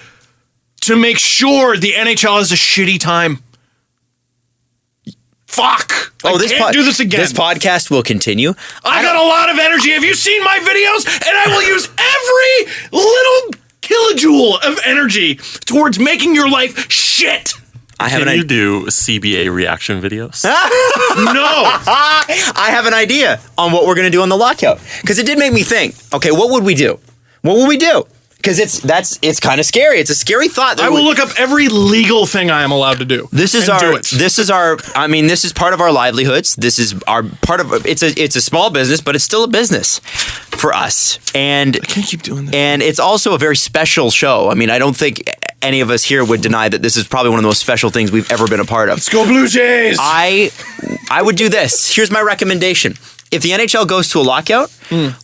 to make sure the NHL has a shitty time. Fuck. I can't do this again. This podcast will continue. I got a lot of energy. Have you seen my videos? And I will use every little kilojoule of energy towards making your life shit. Can you do CBA reaction videos? No. I have an idea on what we're going to do on the lockout. Because it did make me think, okay, what would we do? What would we do? Because it's kind of scary. It's a scary thought. I will look up every legal thing I am allowed to do. This is part of our livelihoods. This is our part of it's a small business, but it's still a business for us. And I can't keep doing this. And it's also a very special show. I mean, I don't think any of us here would deny that this is probably one of the most special things we've ever been a part of. Let's go Blue Jays! I would do this. Here's my recommendation. If the NHL goes to a lockout,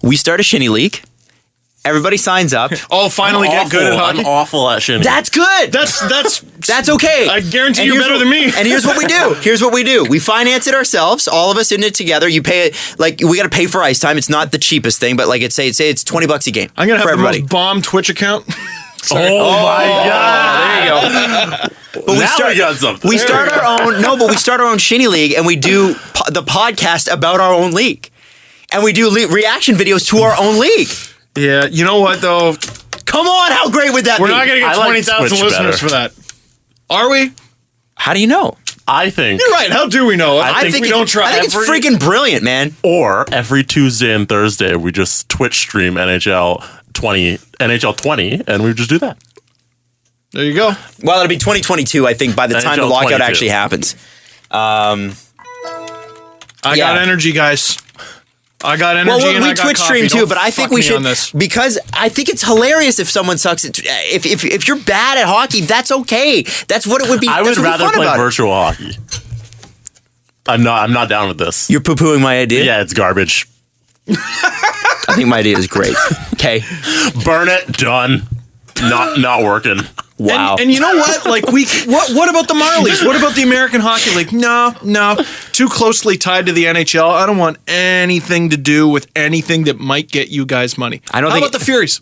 we start a shinny league. Everybody signs up. Oh, finally get good at hockey? I'm awful at shinny. That's good. That's okay. I guarantee you're better than me. And here's what we do. We finance it ourselves. All of us in it together. You pay it, like, we got to pay for ice time. It's not the cheapest thing, but like say it's $20 a game. I'm gonna have everybody. The most bomb Twitch account. Oh my God! There you go. But we got something. We start our own. No, but we start our own shinny league, and we do the podcast about our own league, and we do reaction videos to our own league. Yeah, you know what though? Come on, how great would that We're be? not going to I get like 20,000 Twitch listeners better. for that. Are we? How do you know? I think. You're right. How do we know? I think we don't try. I think it's freaking brilliant, man. Or every Tuesday and Thursday, we just Twitch stream NHL 20, and we just do that. There you go. Well, it'll be 2022, I think, by the time the NHL lockout 22. actually happens. I Yeah. got energy, guys. I got energy. Well, and we I got Twitch coffee. stream too, Don't but I think fuck we me should on this. because I think it's hilarious if someone sucks at. If you're bad at hockey, that's okay. That's what it would be. I would that's what would be rather fun play about it. virtual hockey. I'm not down with this. You're poo-pooing my idea. Yeah, it's garbage. I think my idea is great. Okay. Burn it. Done. Not working. Wow. And you know what? Like what about the Marlies? What about the American Hockey League? No. Too closely tied to the NHL. I don't want anything to do with anything that might get you guys money. I don't How think about the Furies?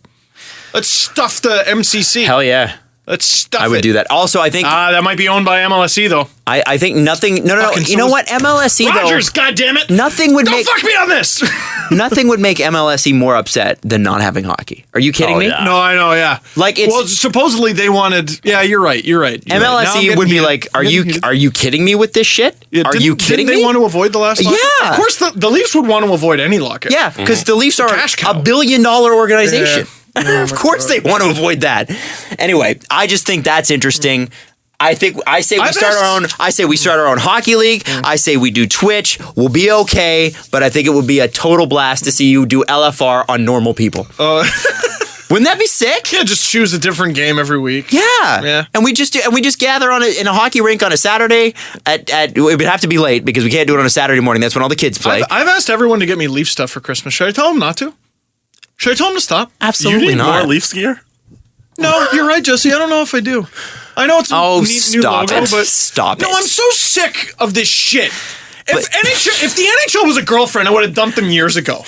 Let's stuff the MCC. Hell yeah. Let's stuff it. I would do that. Also, I think That might be owned by MLSE though. I think nothing. No. Fucking You know what? MLSE Rogers, goddammit. though. Nothing would Don't make fuck me on this. nothing would make MLSE more upset than not having hockey. Are you kidding Oh, me? yeah. No, I know, yeah. Like, it's- well, supposedly they wanted. Yeah, you're right. You're right. Now I'm MLSE getting would be heated. like, I'm getting heated. are you kidding me with this shit? Yeah, Are you kidding didn't me? they want to avoid the last lockout? Yeah. Of course, the Leafs would want to avoid any lockout. Yeah, because the Leafs are Cash cow. $1 billion organization. Yeah. Of course they want to avoid that. Anyway, I just think that's interesting. I say we start our own hockey league. I say we do Twitch. We'll be okay, but I think it would be a total blast to see you do LFR on normal people. Wouldn't that be sick? Yeah, just choose a different game every week. Yeah. And we just gather in a hockey rink on a Saturday at it would have to be late because we can't do it on a Saturday morning. That's when all the kids play. I've asked everyone to get me Leaf stuff for Christmas. Should I tell them not to? Should I tell them to stop? You Absolutely need not. more Leafs gear? No, you're right, Jesse. I don't know if I do. I know it's a Oh, neat new stop logo, it. but Stop no, it. I'm so sick of this shit. But- If the NHL was a girlfriend, I would have dumped them years ago.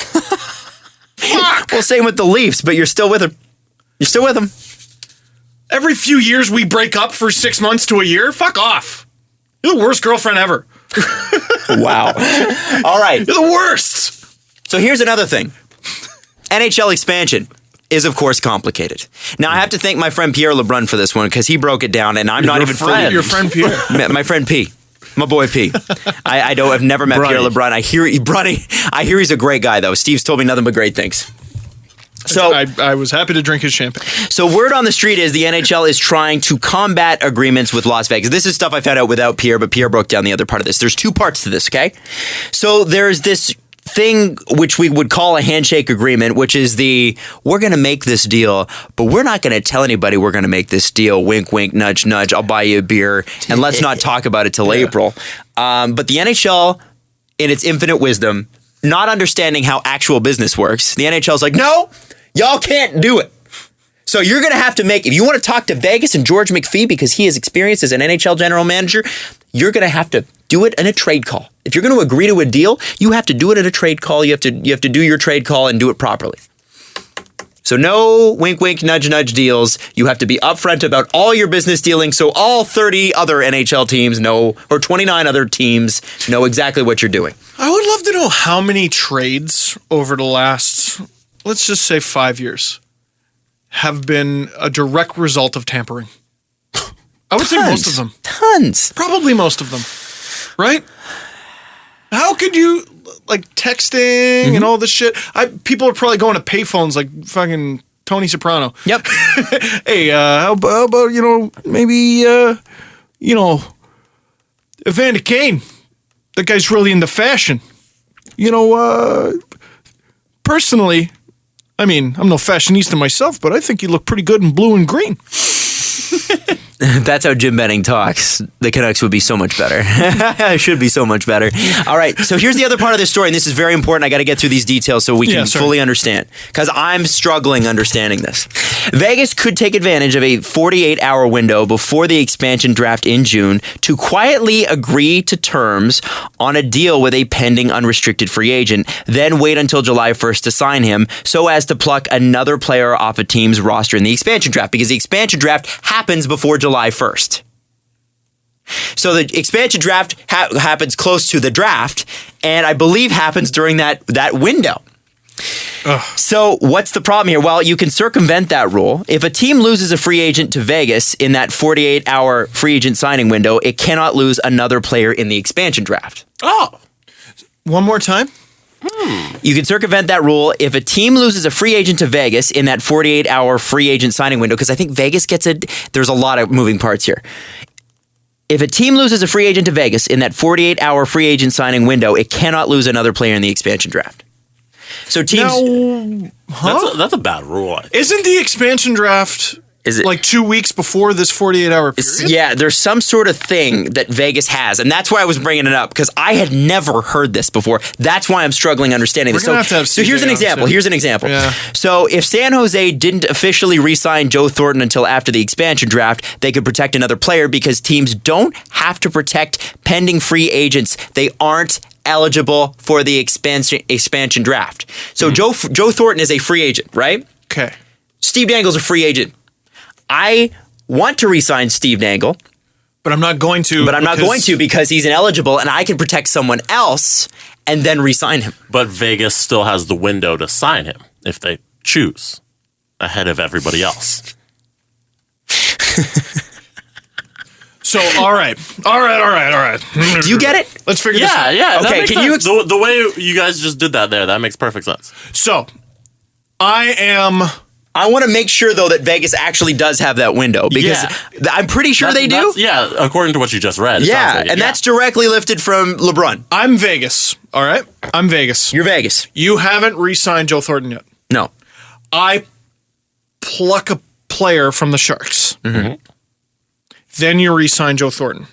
Fuck. Well, same with the Leafs, but you're still with her. You're still with them. Every few years we break up for 6 months to a year. Fuck off. You're the worst girlfriend ever. Wow. All right. You're the worst. So here's another thing. NHL expansion is, of course, complicated. Now, I have to thank my friend Pierre LeBrun for this one because he broke it down, and I'm not Your even friend. Your friend Pierre. My friend P. My boy P. I've never met Brunny. Pierre LeBrun. I hear he's a great guy, though. Steve's told me nothing but great things. So I was happy to drink his champagne. So word on the street is the NHL is trying to combat agreements with Las Vegas. This is stuff I found out without Pierre, but Pierre broke down the other part of this. There's two parts to this, okay? So there's this thing which we would call a handshake agreement, which is we're going to make this deal, but we're not going to tell anybody we're going to make this deal. Wink, wink, nudge, nudge. I'll buy you a beer, and let's not talk about it till April. But the NHL, in its infinite wisdom, not understanding how actual business works, the NHL's like, no, y'all can't do it. So you're going to have to if you want to talk to Vegas and George McPhee because he has experience as an NHL general manager, you're going to have to do it in a trade call. If you're going to agree to a deal, you have to do it in a trade call. You have to do your trade call and do it properly. So no wink, wink, nudge, nudge deals. You have to be upfront about all your business dealings so all 30 other NHL teams know, or 29 other teams know exactly what you're doing. I would love to know how many trades over the last, let's just say 5 years, have been a direct result of tampering. I would say most of them. Tons. Probably most of them. Right? How could you, like, texting and all this shit? People are probably going to payphones like fucking Tony Soprano. Yep. Hey, how about, maybe, Evander Kane. That guy's really into fashion. Personally, I mean, I'm no fashionista myself, but I think you look pretty good in blue and green. That's how Jim Benning talks. The Canucks would be so much better. Should be so much better. All right, so here's the other part of this story, and this is very important. I got to get through these details so we can fully understand, because I'm struggling understanding this. Vegas could take advantage of a 48-hour window before the expansion draft in June to quietly agree to terms on a deal with a pending unrestricted free agent, then wait until July 1st to sign him so as to pluck another player off a team's roster in the expansion draft, because the expansion draft happens before July 1st. So the expansion draft happens close to the draft, and I believe happens during that window. So what's the problem here? Well, you can circumvent that rule. If a team loses a free agent to Vegas in that 48-hour free agent signing window, it cannot lose another player in the expansion draft. Oh. One more time? You can circumvent that rule if a team loses a free agent to Vegas in that 48-hour free agent signing window, because I think Vegas gets there's a lot of moving parts here. If a team loses a free agent to Vegas in that 48-hour free agent signing window, it cannot lose another player in the expansion draft. So teams... That's a bad rule. Isn't the expansion draft like 2 weeks before this 48-hour period? Yeah, there's some sort of thing that Vegas has, and that's why I was bringing it up, because I had never heard this before. That's why I'm struggling understanding this. So here's an example. Yeah. So if San Jose didn't officially re-sign Joe Thornton until after the expansion draft, they could protect another player because teams don't have to protect pending free agents. They aren't eligible for the expansion draft. So Joe Thornton is a free agent, right? Okay. Steve Dangle's a free agent. I want to re-sign Steve Dangle. But I'm not going to. Because he's ineligible and I can protect someone else and then re-sign him. But Vegas still has the window to sign him if they choose ahead of everybody else. So, all right. Do you get it? Let's figure this out. Yeah. Okay, can you the way you guys just did that there, that makes perfect sense. So, I want to make sure, though, that Vegas actually does have that window, because I'm pretty sure they do. Yeah, according to what you just read. That's directly lifted from LeBron. I'm Vegas, all right? I'm Vegas. You're Vegas. You haven't re-signed Joe Thornton yet. No. I pluck a player from the Sharks. Mm-hmm. Then you re-sign Joe Thornton.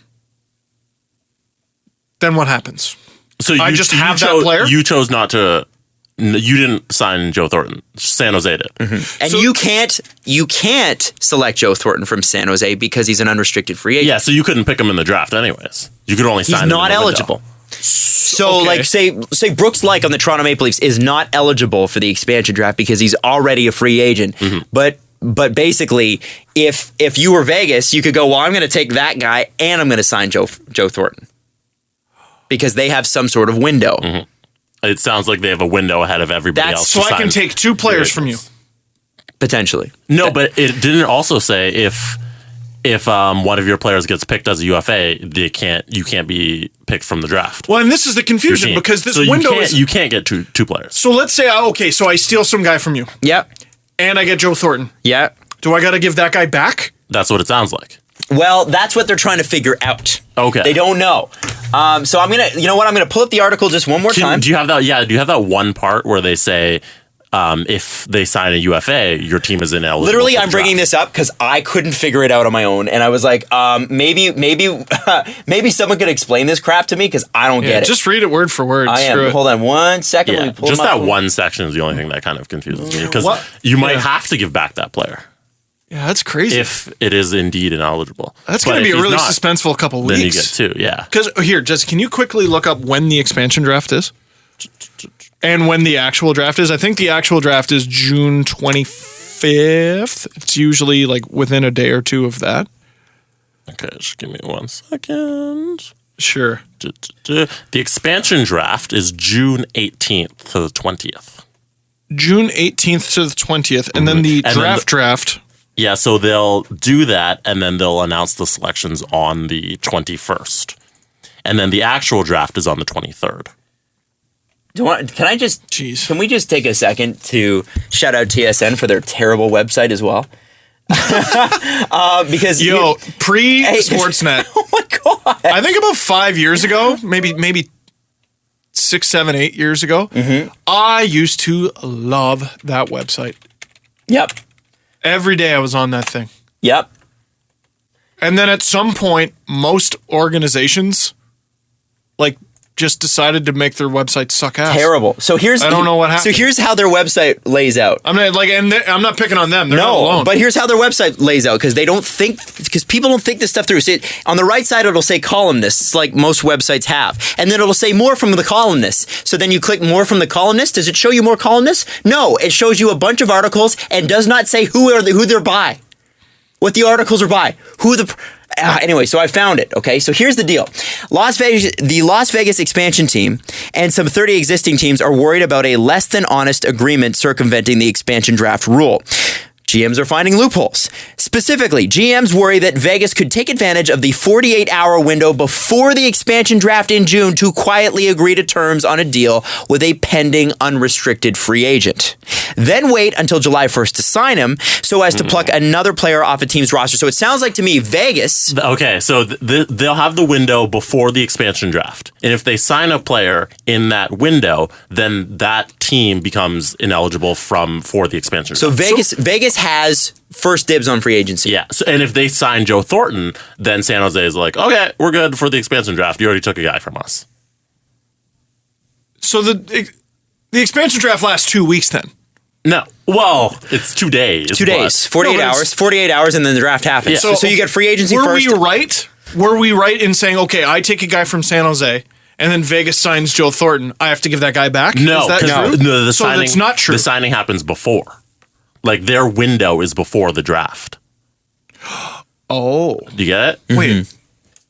Then what happens? So I just have that player? You chose not to... You didn't sign Joe Thornton. San Jose did. Mm-hmm. And you can't select Joe Thornton from San Jose because he's an unrestricted free agent. Yeah, so you couldn't pick him in the draft anyways. You could only sign him. He's not eligible. So, like, say Brooks Laich on the Toronto Maple Leafs is not eligible for the expansion draft because he's already a free agent. Mm-hmm. But basically, if you were Vegas, you could go, well, I'm going to take that guy and I'm going to sign Joe Thornton because they have some sort of window. Mm-hmm. It sounds like they have a window ahead of everybody else. So I can take two players from you. Potentially. No, but it didn't also say if one of your players gets picked as a UFA, you can't be picked from the draft. Well, and this is the confusion because this window you can't get two players. So let's say so I steal some guy from you. Yep. And I get Joe Thornton. Yeah. Do I got to give that guy back? That's what it sounds like. Well, that's what they're trying to figure out. Okay. They don't know. So I'm gonna pull up the article just one more time. Do you have that? Yeah. Do you have that one part where they say if they sign a UFA, your team is ineligible? Literally, I'm bringing this up because I couldn't figure it out on my own, and I was like, maybe someone could explain this crap to me because I don't get it. Just read it word for word. Hold on 1 second. Yeah, just that one section is the only thing that kind of confuses me because you might have to give back that player. Yeah, that's crazy. If it is indeed ineligible. That's going to be a really suspenseful couple weeks. Then you get two, yeah. Because here, Jesse, can you quickly look up when the expansion draft is? And when the actual draft is? I think the actual draft is June 25th. It's usually like within a day or two of that. Okay, just give me 1 second. Sure. The expansion draft is June 18th to the 20th. June 18th to the 20th. And then the draft... Yeah, so they'll do that, and then they'll announce the selections on the 21st. And then the actual draft is on the 23rd. Can we just take a second to shout out TSN for their terrible website as well? Because pre-Sportsnet. Oh my God. I think about 5 years ago, maybe 6, 7, 8 years ago, I used to love that website. Yep. Every day I was on that thing. Yep. And then at some point, most organizations just decided to make their website suck ass. Terrible. So I don't know what happened. So here's how their website lays out. I'm not picking on them. They're not alone. But here's how their website lays out because people don't think this stuff through. So on the right side, it'll say columnists, like most websites have, and then it'll say more from the columnists. So then you click more from the columnists. Does it show you more columnists? No, it shows you a bunch of articles and does not say who they're by, what the articles are by, Anyway, so I found it. Okay, so here's the deal: the Las Vegas expansion team and some 30 existing teams are worried about a less than honest agreement circumventing the expansion draft rule. GMs are finding loopholes. Specifically, GMs worry that Vegas could take advantage of the 48-hour window before the expansion draft in June to quietly agree to terms on a deal with a pending unrestricted free agent. Then wait until July 1st to sign him so as to pluck another player off a team's roster. So it sounds like to me, Vegas... Okay, so they'll have the window before the expansion draft. And if they sign a player in that window, then that team becomes ineligible for the expansion So draft. Vegas has first dibs on free agency. Yeah, so, and if they sign Joe Thornton, then San Jose is like, okay, we're good for the expansion draft. You already took a guy from us. So the expansion draft lasts 2 weeks then? No. Well, it's 2 days. 2 days. 48 hours. 48 hours, and then the draft happens. Yeah. So you get free agency first. Were we right in saying, okay, I take a guy from San Jose, and then Vegas signs Joe Thornton, I have to give that guy back? No, Is that true? no, So that's not true. The signing happens before. Like, their window is before the draft. Oh. Do you get it? Wait.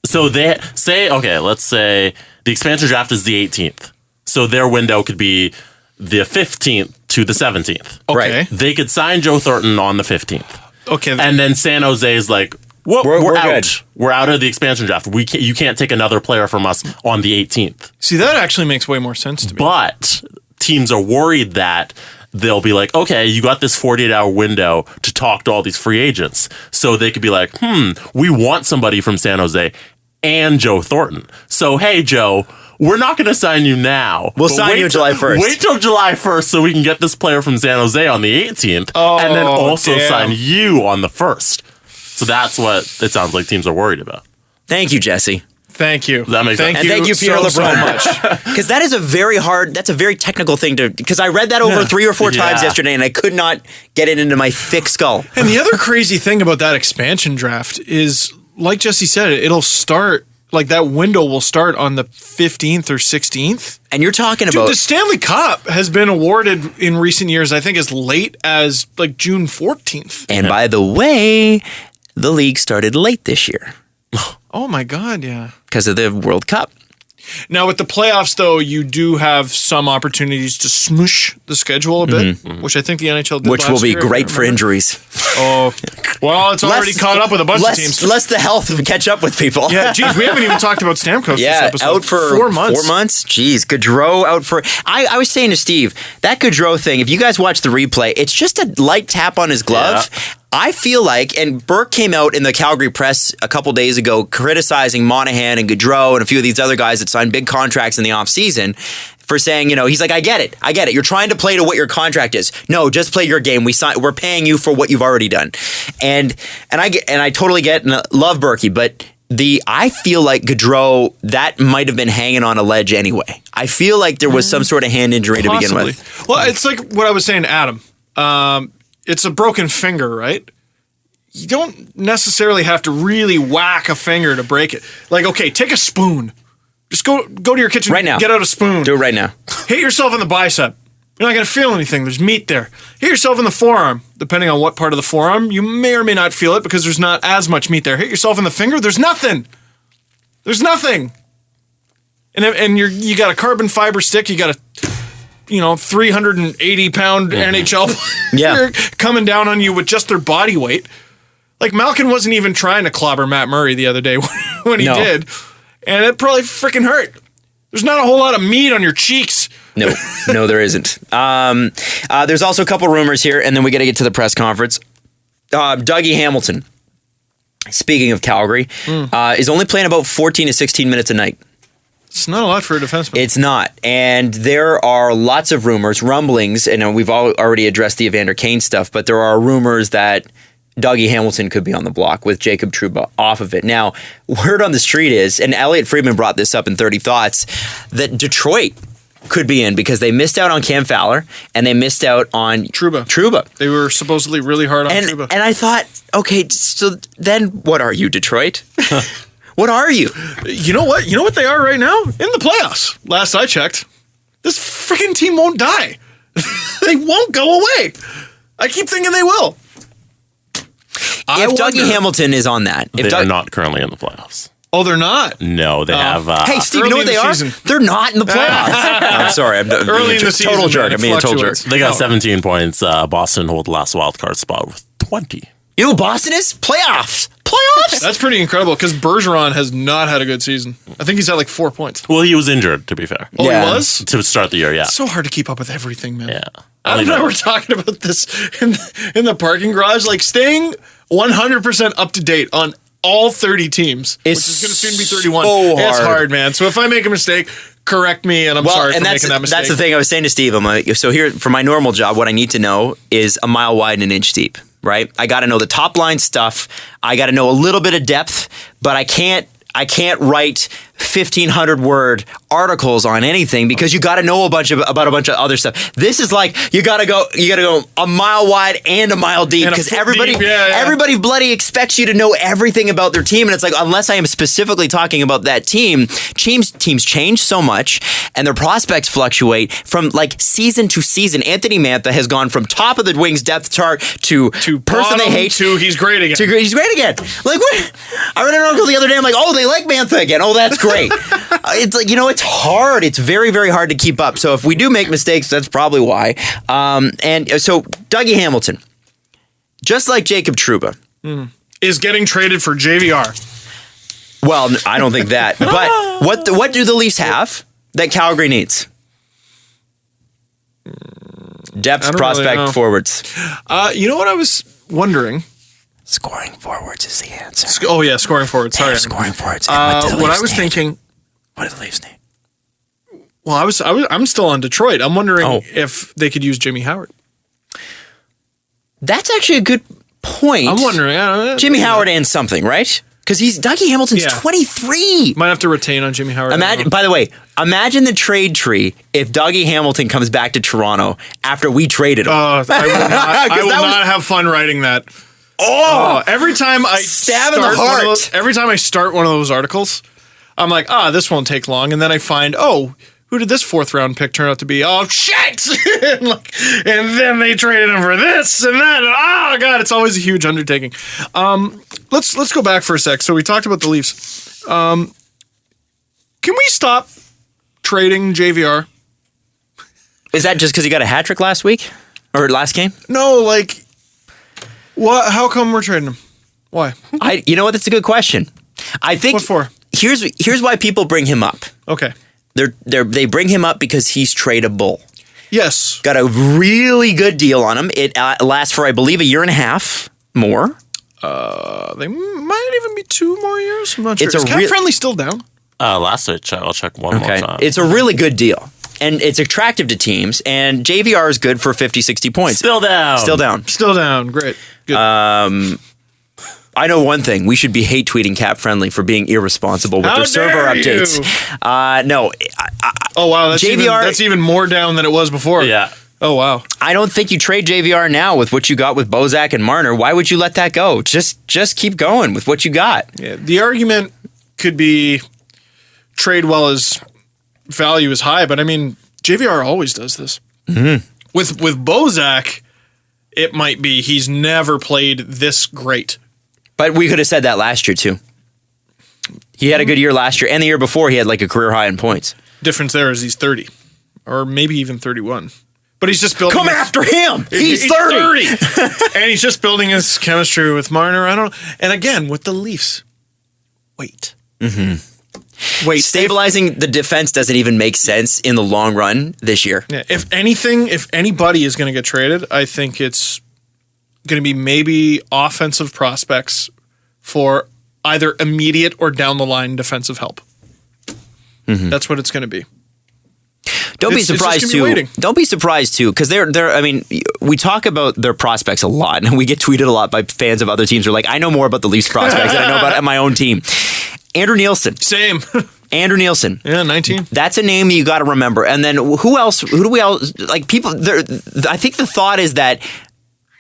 So they say, okay, let's say the expansion draft is the 18th. So their window could be the 15th to the 17th. Okay. Right. They could sign Joe Thornton on the 15th. Okay. And then San Jose is like, we're out. good. We're out of the expansion draft. You can't take another player from us on the 18th. See, that actually makes way more sense to me. But teams are worried that they'll be like, okay, you got this 48-hour window to talk to all these free agents. So they could be like, we want somebody from San Jose and Joe Thornton. So, hey, Joe, we're not going to sign you now. We'll sign you July 1st. Wait till July 1st so we can get this player from San Jose on the 18th and then also sign you on the 1st. So that's what it sounds like teams are worried about. Thank you, Jesse. Thank you. That makes sense. And thank you, Pierre so LeBrun. much. Because that is that's a very technical thing because I read that over 3 or 4 times yesterday and I could not get it into my thick skull. And the other crazy thing about that expansion draft is, like Jesse said, it'll start, like that window will start on the 15th or 16th. And you're talking Dude, about... the Stanley Cup has been awarded in recent years, I think, as late as like June 14th. And by the way, the league started late this year Oh my God, yeah. because of the World Cup. Now, with the playoffs, though, you do have some opportunities to smoosh the schedule a bit, which I think the NHL did Which last will be year, great for remember. injuries. Oh, well, it's already caught up with a bunch of teams. Less the health catch up with people. Yeah, geez, we haven't even talked about Stamkos this episode. out for 4 months. 4 months? Jeez, Gaudreau out for... I was saying to Steve, that Gaudreau thing, if you guys watch the replay, it's just a light tap on his glove. Yeah. I feel like, and Burke came out in the Calgary press a couple days ago criticizing Monahan and Gaudreau and a few of these other guys that signed big contracts in the offseason for saying, he's like, I get it. You're trying to play to what your contract is. No, just play your game. We're paying you for what you've already done. And I totally get and love Berkey, but I feel like Gaudreau, that might have been hanging on a ledge anyway. I feel like there was some sort of hand injury to begin with. Well, it's like what I was saying to Adam. It's a broken finger, right? You don't necessarily have to really whack a finger to break it. Like, okay, take a spoon. Just go to your kitchen Right now. Get out a spoon. Do it right now. Hit yourself in the bicep. You're not going to feel anything. There's meat there. Hit yourself in the forearm. Depending on what part of the forearm, you may or may not feel it because there's not as much meat there. Hit yourself in the finger. There's nothing. There's nothing. And you got a carbon fiber stick. You got a 380-pound NHL player coming down on you with just their body weight. Like, Malkin wasn't even trying to clobber Matt Murray the other day when he did. And it probably freaking hurt. There's not a whole lot of meat on your cheeks. No, there isn't. There's also a couple rumors here, and then we got to get to the press conference. Dougie Hamilton, speaking of Calgary, is only playing about 14 to 16 minutes a night. It's not a lot for a defenseman. It's not. And there are lots of rumors, rumblings, and we've already addressed the Evander Kane stuff, but there are rumors that Dougie Hamilton could be on the block with Jacob Trouba off of it. Now, word on the street is, and Elliot Friedman brought this up in 30 Thoughts, that Detroit could be in because they missed out on Cam Fowler and they missed out on Trouba. They were supposedly really hard on Trouba. And I thought, okay, so then what are you, Detroit? What are you? You know what? You know what they are right now? In the playoffs. Last I checked. This freaking team won't die. They won't go away. I keep thinking they will. If Dougie Hamilton is on that, if They are not currently in the playoffs. Oh, they're not. No, they have. Hey, Steve, you know what Early they in the are? season. They're not in the playoffs. I'm sorry. I'm Early in the season, total jerk. man, I'm being a total jerk. fluctuates. They got 17 points. Boston hold the last wild card spot with 20. You know who Boston is? Playoffs. Playoffs. That's pretty incredible because Bergeron has not had a good season. I think he's at like 4 points. Well, he was injured, to be fair. Oh, Yeah. he was? To start the year, yeah. So hard to keep up with everything, man. Yeah. Adam and I were talking about this in the parking garage, like staying 100% up to date on all 30 teams, which is going to soon be 31. so It's hard. hard, man. So if I make a mistake, correct me, and I'm sorry for making that mistake. That's the thing I was saying to Steve. I'm like, so here, for my normal job, what I need to know is a mile wide and an inch deep, right? I got to know the top line stuff. I got to know a little bit of depth, but I can't write 1,500 word articles on anything because you got to know about a bunch of other stuff. This is like you got to go a mile wide and a mile deep And a because foot everybody deep, yeah. everybody bloody expects you to know everything about their team, and it's like unless I am specifically talking about that team, teams change so much and their prospects fluctuate from like season to season. Anthony Mantha has gone from top of the Wings depth chart to person bottom they hate to he's great again. he's great again. Like what? I read an article the other day. I'm like, oh, they like Mantha again. Oh, that's great. It's like, it's hard. It's very, very hard to keep up. So if we do make mistakes, that's probably why. And so Dougie Hamilton, just like Jacob Trouba, is getting traded for JVR. well, I don't think that. But what do the Leafs have that Calgary needs? Depth, I don't prospect, really know. forwards. You know what I was wondering? Scoring forwards is the answer. Oh yeah, scoring forward. Sorry. Scoring forwards. What I was thinking. What do the Leafs need? Well, I'm still on Detroit. I'm wondering Oh. if they could use Jimmy Howard. That's actually a good point. I'm wondering. I don't know. Jimmy Howard and something, right? Because Dougie Hamilton's Yeah. 23. Might have to retain on Jimmy Howard. Imagine, by the way, imagine the trade tree if Dougie Hamilton comes back to Toronto after we traded him. I will not have fun writing that. Every time I Stab in the start one of heart. those- every time I start one of those articles, I'm like, this won't take long, and then I find, who did this 4th round pick turn out to be? Oh shit! and then they traded him for this and that. And, oh god, it's always a huge undertaking. Let's go back for a sec. So we talked about the Leafs. Can we stop trading JVR? Is that just because he got a hat trick last week or last game? No, like, what? How come we're trading him? Why? You know what? That's a good question. I think What for? Here's why people bring him up. Okay. They bring him up because he's tradable. Yes. Got a really good deal on him. It lasts for, I believe, a year and a half more. They might even be 2 more years. I'm not sure. It's a Is Cap real- Friendly still down? Last I checked, I'll check one more time. It's a really good deal. And it's attractive to teams. And JVR is good for 50, 60 points. Still down. Still down. Still down. Great. Good. I know one thing. We should be hate tweeting Cap Friendly for being irresponsible with How their server dare updates. you? No, Oh wow, that's JVR even more down than it was before. Yeah. Oh wow. I don't think you trade JVR now with what you got with Bozak and Marner. Why would you let that go? Just keep going with what you got. Yeah, the argument could be trade while his value is high, but I mean JVR always does this. Mm-hmm. With Bozak, it might be he's never played this great. But we could have said that last year too. He had a good year last year, and the year before he had like a career high in points. Difference there is he's 30, or maybe even 31. But he's just building. Come after him. He's 30. And he's just building his chemistry with Marner. I don't. And again with the Leafs, wait. Mm-hmm. Wait. Stabilizing the defense doesn't even make sense in the long run this year. Yeah, if anybody is going to get traded, I think it's going to be maybe offensive prospects for either immediate or down the line defensive help. Mm-hmm. That's what it's going to be. Don't be It's just surprised gonna be too. waiting. Don't be surprised too, because they're. I mean, we talk about their prospects a lot, and we get tweeted a lot by fans of other teams who are like, "I know more about the Leafs prospects than I know about my own team." Andrew Nielsen. Same. Andrew Nielsen. Yeah, 19. That's a name you got to remember. And then who else? Who do we all like? People. I think the thought is that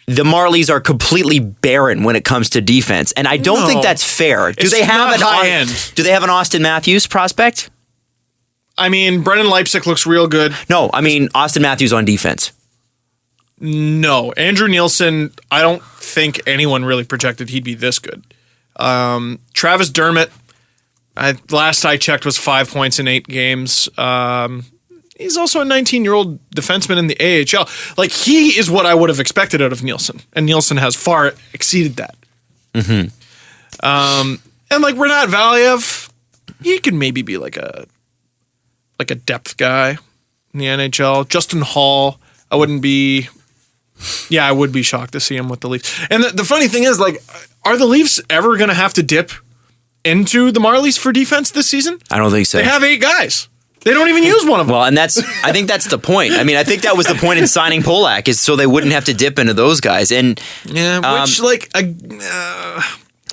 the Marlies are completely barren when it comes to defense, and I don't think that's fair. Do It's they have not an high end. Do they have an Austin Matthews prospect? I mean, Brendan Leipzig looks real good. No, I mean Austin Matthews on defense. No, Andrew Nielsen, I don't think anyone really projected he'd be this good. Travis Dermott, last I checked, was 5 points in 8 games. He's also a 19-year-old defenseman in the AHL. Like, he is what I would have expected out of Nielsen, and Nielsen has far exceeded that. Mm-hmm. And like Renat Valiev, he could maybe be like a depth guy in the NHL. Justin Hall, I would be shocked to see him with the Leafs. And the funny thing is, like, are the Leafs ever going to have to dip into the Marlies for defense this season? I don't think so. They have 8 guys. They don't even use one of them. Well, and I think that's the point. I mean, I think that was the point in signing Polak, is so they wouldn't have to dip into those guys. And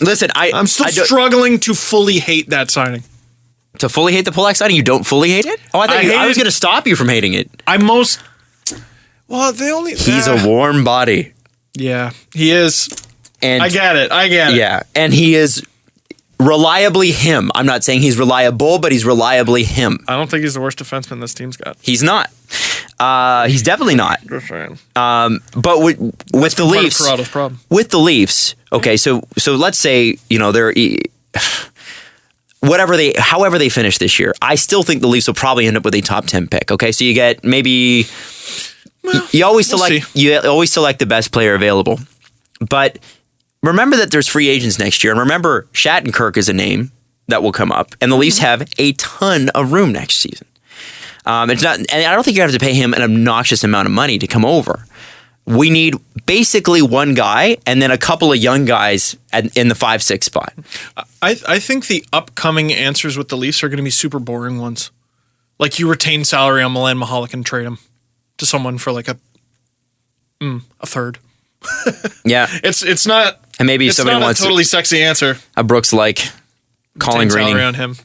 listen, I'm still struggling to fully hate that signing. To fully hate the Polak signing? You don't fully hate it? Oh, I was going to stop you from hating it. He's a warm body. Yeah, he is. And I get it. Yeah, and he is reliably him. I'm not saying he's reliable, but he's reliably him. I don't think he's the worst defenseman this team's got. He's not. He's definitely not. Good for him. But with the Leafs, Corrado's problem. With the Leafs, okay, so let's say, they're however they finish this year, I still think the Leafs will probably end up with a top 10 pick. Okay, so you get maybe you always select the best player available, but remember that there's free agents next year, and remember Shattenkirk is a name that will come up, and the Leafs have a ton of room next season. It's not, and I don't think you have to pay him an obnoxious amount of money to come over. We need basically one guy and then a couple of young guys in the 5-6 spot. I think the upcoming answers with the Leafs are going to be super boring ones. Like, you retain salary on Milan Michalek and trade him to someone for like a third. Yeah, it's not. And maybe it's somebody not wants a totally sexy answer. A Brooks like Colin Greening salary on him.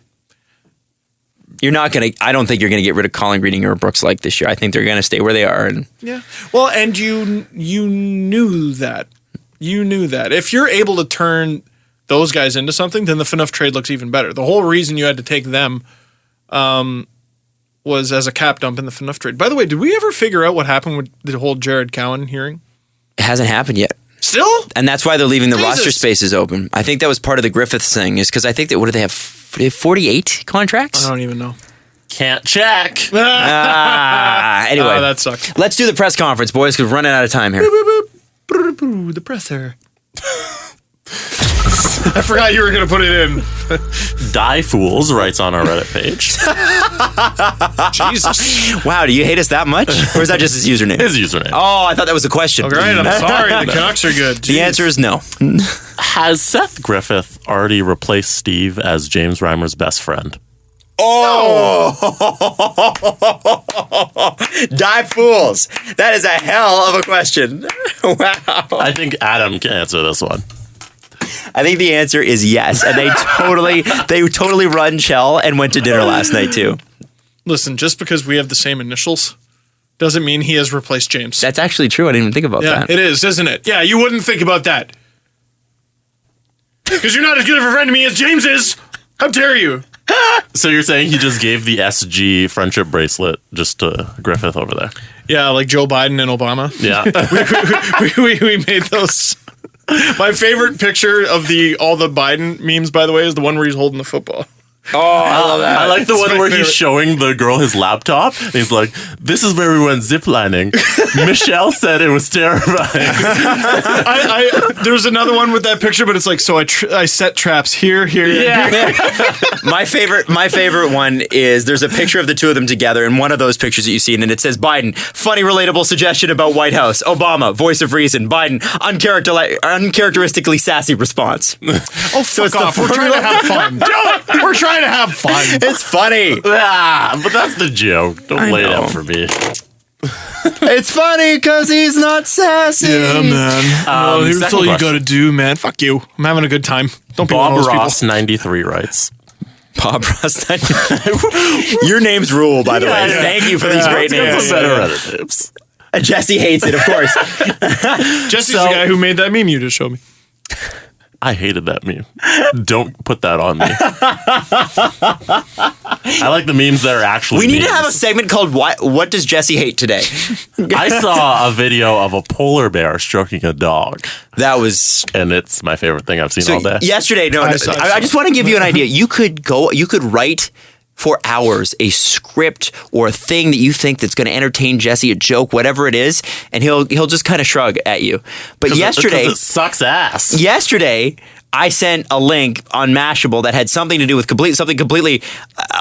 You're not going to. I don't think you're going to get rid of Colin Greening or Brooks like this year. I think they're going to stay where they are. And yeah, well, and you knew that. You knew that if you're able to turn those guys into something, then the Phaneuf trade looks even better. The whole reason you had to take them was as a cap dump in the Phaneuf trade. By the way, did we ever figure out what happened with the whole Jared Cowan hearing? It hasn't happened yet. Still? And that's why they're leaving the roster spaces open. I think that was part of the Griffiths thing, is because I think that, what do they have? 48 contracts? I don't even know. Can't check. Anyway. That sucks. Let's do the press conference, boys, because we're running out of time here. The presser. I forgot you were going to put it in. Die Fools writes on our Reddit page. Jesus. Wow, do you hate us that much? Or is that just his username? His username. Oh, I thought that was a question. All right, I'm sorry. The Canucks are good. The answer is no. Has Seth Griffith already replaced Steve as James Reimer's best friend? Oh! Die Fools. That is a hell of a question. Wow. I think Adam can answer this one. I think the answer is yes, and they totally run shell and went to dinner last night too. Listen, just because we have the same initials doesn't mean he has replaced James. That's actually true. I didn't even think about that. It is, isn't it? Yeah, you wouldn't think about that. Because you're not as good of a friend to me as James is. How dare you? So you're saying he just gave the SG friendship bracelet just to Griffith over there? Yeah, like Joe Biden and Obama. Yeah. we made those. My favorite picture of all the Biden memes, by the way, is the one where he's holding the football. Oh, I love that. I like the one where he's showing the girl his laptop. And he's like, "This is where we went ziplining." Michelle said it was terrifying. There's another one with that picture, but it's like, so I set traps here. Yeah. My favorite one is there's a picture of the two of them together in one of those pictures that you've seen, and it says Biden, funny relatable suggestion about White House. Obama, voice of reason. Biden, uncharacteristically sassy response. Oh, fuck off. We're trying to have fun. We're trying to have fun. It's funny. But that's the joke. Don't lay it out for me. It's funny because he's not sassy. Yeah, man. Here's all you question. gotta do, man. Fuck you. I'm having a good time. Don't be one Bob of those Ross, people. 93, writes. Bob Ross. Your name's Rule, by the way. Yeah. Thank you for these great names. Better Reddit names. Jesse hates it, of course. Jesse's the guy who made that meme you just showed me. I hated that meme. Don't put that on me. I like the memes that are actually We need memes. to have a segment called What Does Jesse Hate Today? I saw a video of a polar bear stroking a dog, That was and it's my favorite thing I've seen all day. yesterday. No, I just want to give you an idea. You could write for hours a script or a thing that you think that's going to entertain Jesse, a joke, whatever it is, and he'll just kind of shrug at you. But yesterday, it sucks ass. Yesterday, I sent a link on Mashable that had something to do with something completely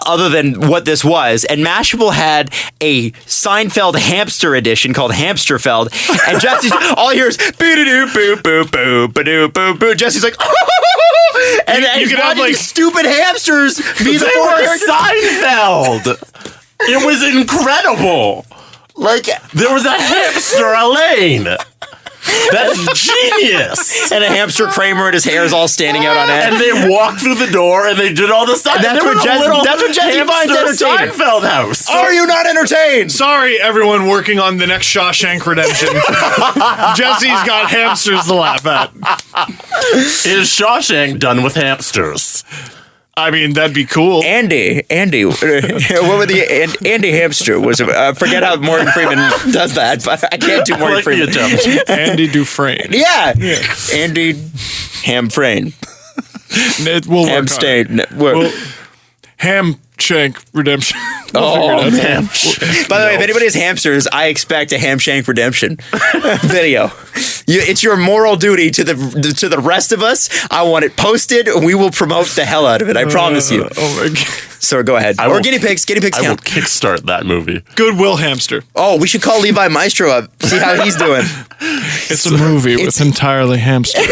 other than what this was. And Mashable had a Seinfeld hamster edition called Hamsterfeld. And Jesse's, all I hear is boo-doo-doo, boo-boo-boo, ba-doo, boo-boo. Jesse's like, and he's could have, watching these stupid hamsters be the They four were characters. Seinfeld. It was incredible. Like, There was a hamster, Elaine. That's genius. and a hamster Kramer and his hair is all standing out on end. And they walked through the door and they did all the stuff. That's what Jesse finds hamster entertaining. Seinfeld house. Are you not entertained? Sorry, everyone working on the next Shawshank Redemption. Jesse's got hamsters to laugh at. Is Shawshank done with hamsters? I mean, that'd be cool. Andy, what were the Andy Hamster was? Forget how Morgan Freeman does that, but I can't do I Morgan like the Freeman. attempt. Andy Dufresne. Yeah, Andy Hamfrain, It will work on it. Hamstain. Well, Hamshank Redemption. Oh We'll figure it out. man! By the way, if anybody has hamsters, I expect a Hamshank Redemption video. It's your moral duty to the rest of us. I want it posted. We will promote the hell out of it. I promise you. Oh my god. So go ahead. I Or will- guinea pigs. Guinea pigs I will count. kickstart that movie. Goodwill Hamster. Oh, we should call Levi Maestro up. See how he's doing. It's a movie with entirely hamsters.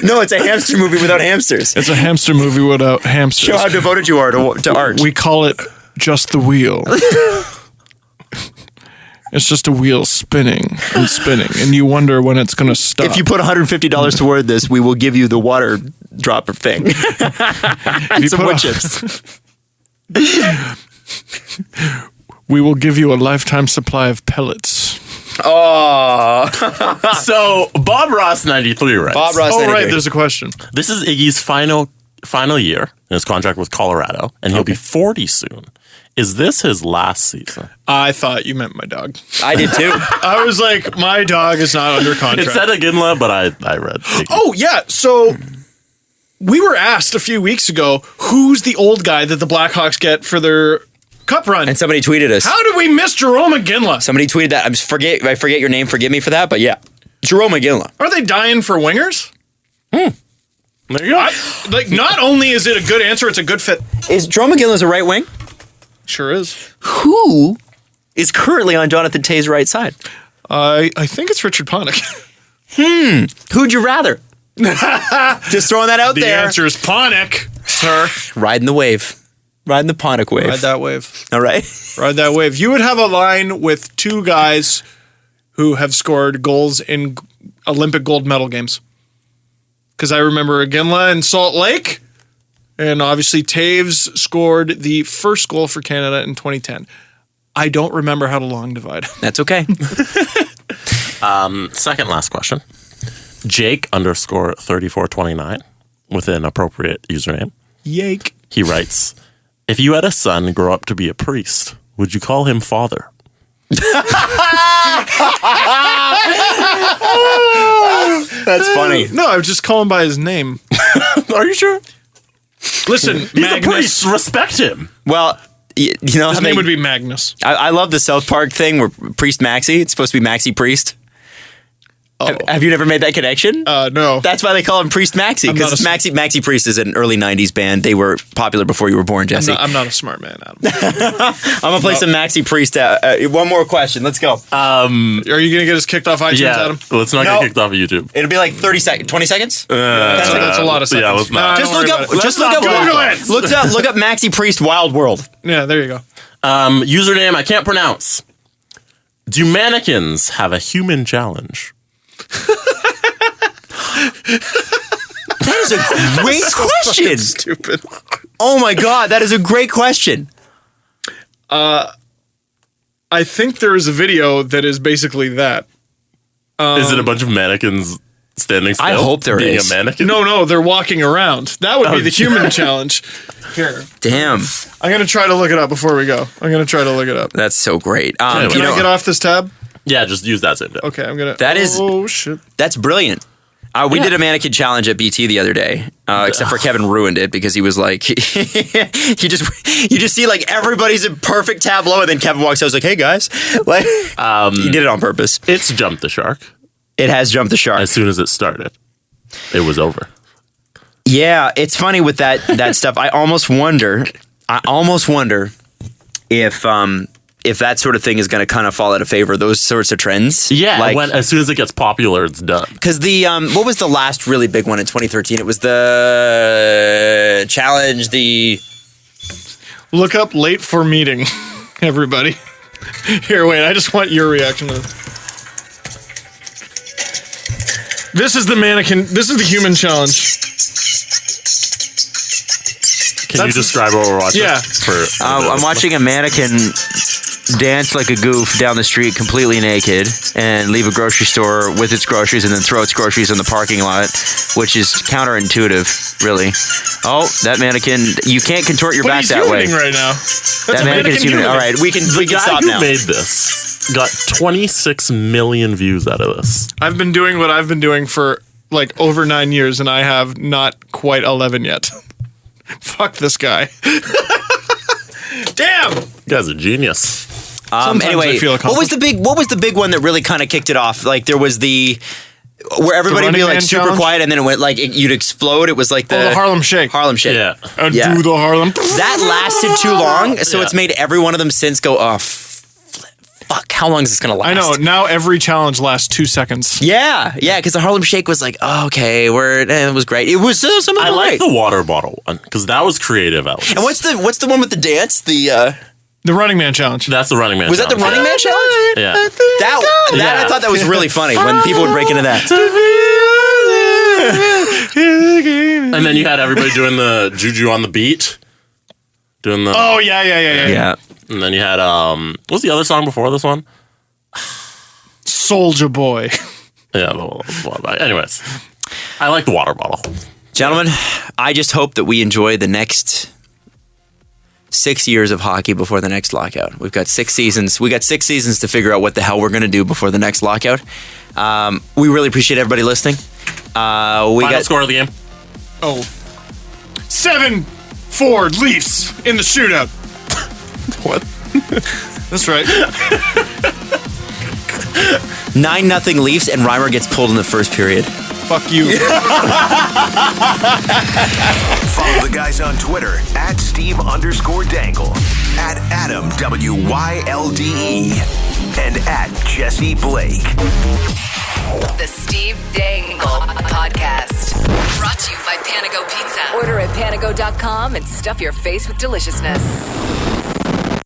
No, it's a hamster movie without hamsters. It's a hamster movie without hamsters. Show how devoted you are to art. We call it Just the Wheel. It's just a wheel spinning and spinning, and you wonder when it's going to stop. If you put $150 toward this, we will give you the water dropper thing. And some put wood a- chips. we will give you a lifetime supply of pellets. Oh. So Bob Ross 93 writes. Bob Ross. Oh, 93. right, there's a question. This is Iggy's final year in his contract with Colorado, and he'll be 40 soon. Is this his last season? I thought you meant my dog. I did too. I was like, my dog is not under It contract. said Iginla, but I read Iggy. Oh, yeah. So we were asked a few weeks ago, who's the old guy that the Blackhawks get for their cup run? And somebody tweeted us. How did we miss Jerome McGinley? Somebody tweeted that. I forget your name. Forgive me for that. But yeah, Jerome McGinley. Are they dying for wingers? There you go. Not only is it a good answer, it's a good fit. Is Jerome McGinley a right wing? Sure is. Who is currently on Jonathan Tay's right side? I think it's Richard Panik. Who'd you rather? Just throwing that out The there. answer is Panik, sir. Riding the wave. Riding the Ponic wave. Ride that wave. All right. Ride that wave. You would have a line with two guys who have scored goals in Olympic gold medal games. Because I remember Iginla in Salt Lake, and obviously Taves scored the first goal for Canada in 2010. I don't remember how to long divide. That's okay. Second last question. Jake _3429 with an appropriate username. Yake. He writes, if you had a son grow up to be a priest, would you call him father? That's funny. No, I would just call him by his name. Are you sure? Listen, He's Magnus. a priest. Respect him. Well, you know His how name they, would be Magnus. I love the South Park thing where Priest Maxi. It's supposed to be Maxi Priest. Oh. Have you never made that connection? No. That's why they call him Priest Maxi, I'm not because a- Maxi Priest is an early '90s band. They were popular before you were born, Jesse. I'm not a smart man, Adam. I'm gonna play some Maxi Priest. One more question. Let's go. Are you going to get us kicked off iTunes, Yeah. Adam? Let's not No. get kicked off of YouTube. It'll be like 30 seconds, 20 seconds. That's a lot of seconds. Yeah, let's not. Just don't look worry up. about it. Just Let's look not up. Google it. Look up Maxi Priest Wild World. Yeah, there you go. Username I can't pronounce. Do mannequins have a human challenge? That is a great question. Stupid. Oh my god, that is a great question. I think there is a video that is basically that. Is it a bunch of mannequins standing still. I hope there being is. a mannequin. No, they're walking around. That would be the human challenge. Here, Damn, I'm gonna try to look it up before we go. that's so great. Can I get off this tab? Yeah, just use that same day. Okay, I'm gonna. That is- Oh shit! That's brilliant. We did a mannequin challenge at BT the other day, except for Kevin ruined it because he was like, you just see like everybody's in perfect tableau, and then Kevin walks out. I was like, hey guys, like, he did it on purpose. It's jumped the shark. It has jumped the shark. As soon as it started, it was over. Yeah, it's funny with that stuff. I almost wonder if that sort of thing is going to kind of fall out of favor. Those sorts of trends. Yeah, like, as soon as it gets popular, it's done. because the what was the last really big one in 2013? It was the challenge. Look up late for meeting, everybody. Here, wait. I just want your reaction to this. This is the mannequin. This is the human challenge. Can you describe what we're watching? Yeah. I'm watching a mannequin dance like a goof down the street completely naked and leave a grocery store with its groceries and then throw its groceries in the parking lot, which is counterintuitive, really. Oh, that mannequin, you can't contort your back he's that way. humaning right now. That mannequin is humaning. All right, we can The guy stop who now. made this got 26 million views out of this. I've been doing what I've been doing for like over 9 years, and I have not quite 11 yet. Fuck this guy. Damn. You guy's a genius. Sometimes Anyway, I feel what was the big one that really kind of kicked it off? Like there was where everybody would be Running like Man super challenge? quiet and then it went like you'd explode. It was like the Harlem Shake. Harlem Shake. Yeah. And Yeah. do the Harlem. That lasted too long, so Yeah. it's made every one of them since go, oh, fuck, how long is this going to last? I know. Now every challenge lasts 2 seconds. Yeah, because the Harlem Shake was like, oh, okay, it was great. It was some of them I were like great. the water bottle one because that was creative. At least. And what's the one with the dance? The Running Man challenge. That's the Running Man. Was that the challenge. Running Man challenge? Yeah. That Yeah. I thought that was really funny when people would break into that. And then you had everybody doing the juju on the beat, doing the. Oh yeah. Yeah. And then you had what's the other song before this one? Soldier Boy. Yeah. Anyways, I like the water bottle. Gentlemen, I just hope that we enjoy the next 6 years of hockey before the next lockout. We've got 6 seasons. We got 6 seasons to figure out what the hell we're going to do before the next lockout. We really appreciate everybody listening. Final score of the game. Oh. 7-4 Leafs in the shootout. What? That's right. 9-0 Leafs, and Reimer gets pulled in the first period. Fuck you. Follow the guys on Twitter at Steve_Dangle, at Adam WYLDE, and at Jesse Blake. The Steve Dangle Podcast. Brought to you by Panago Pizza. Order at panago.com and stuff your face with deliciousness.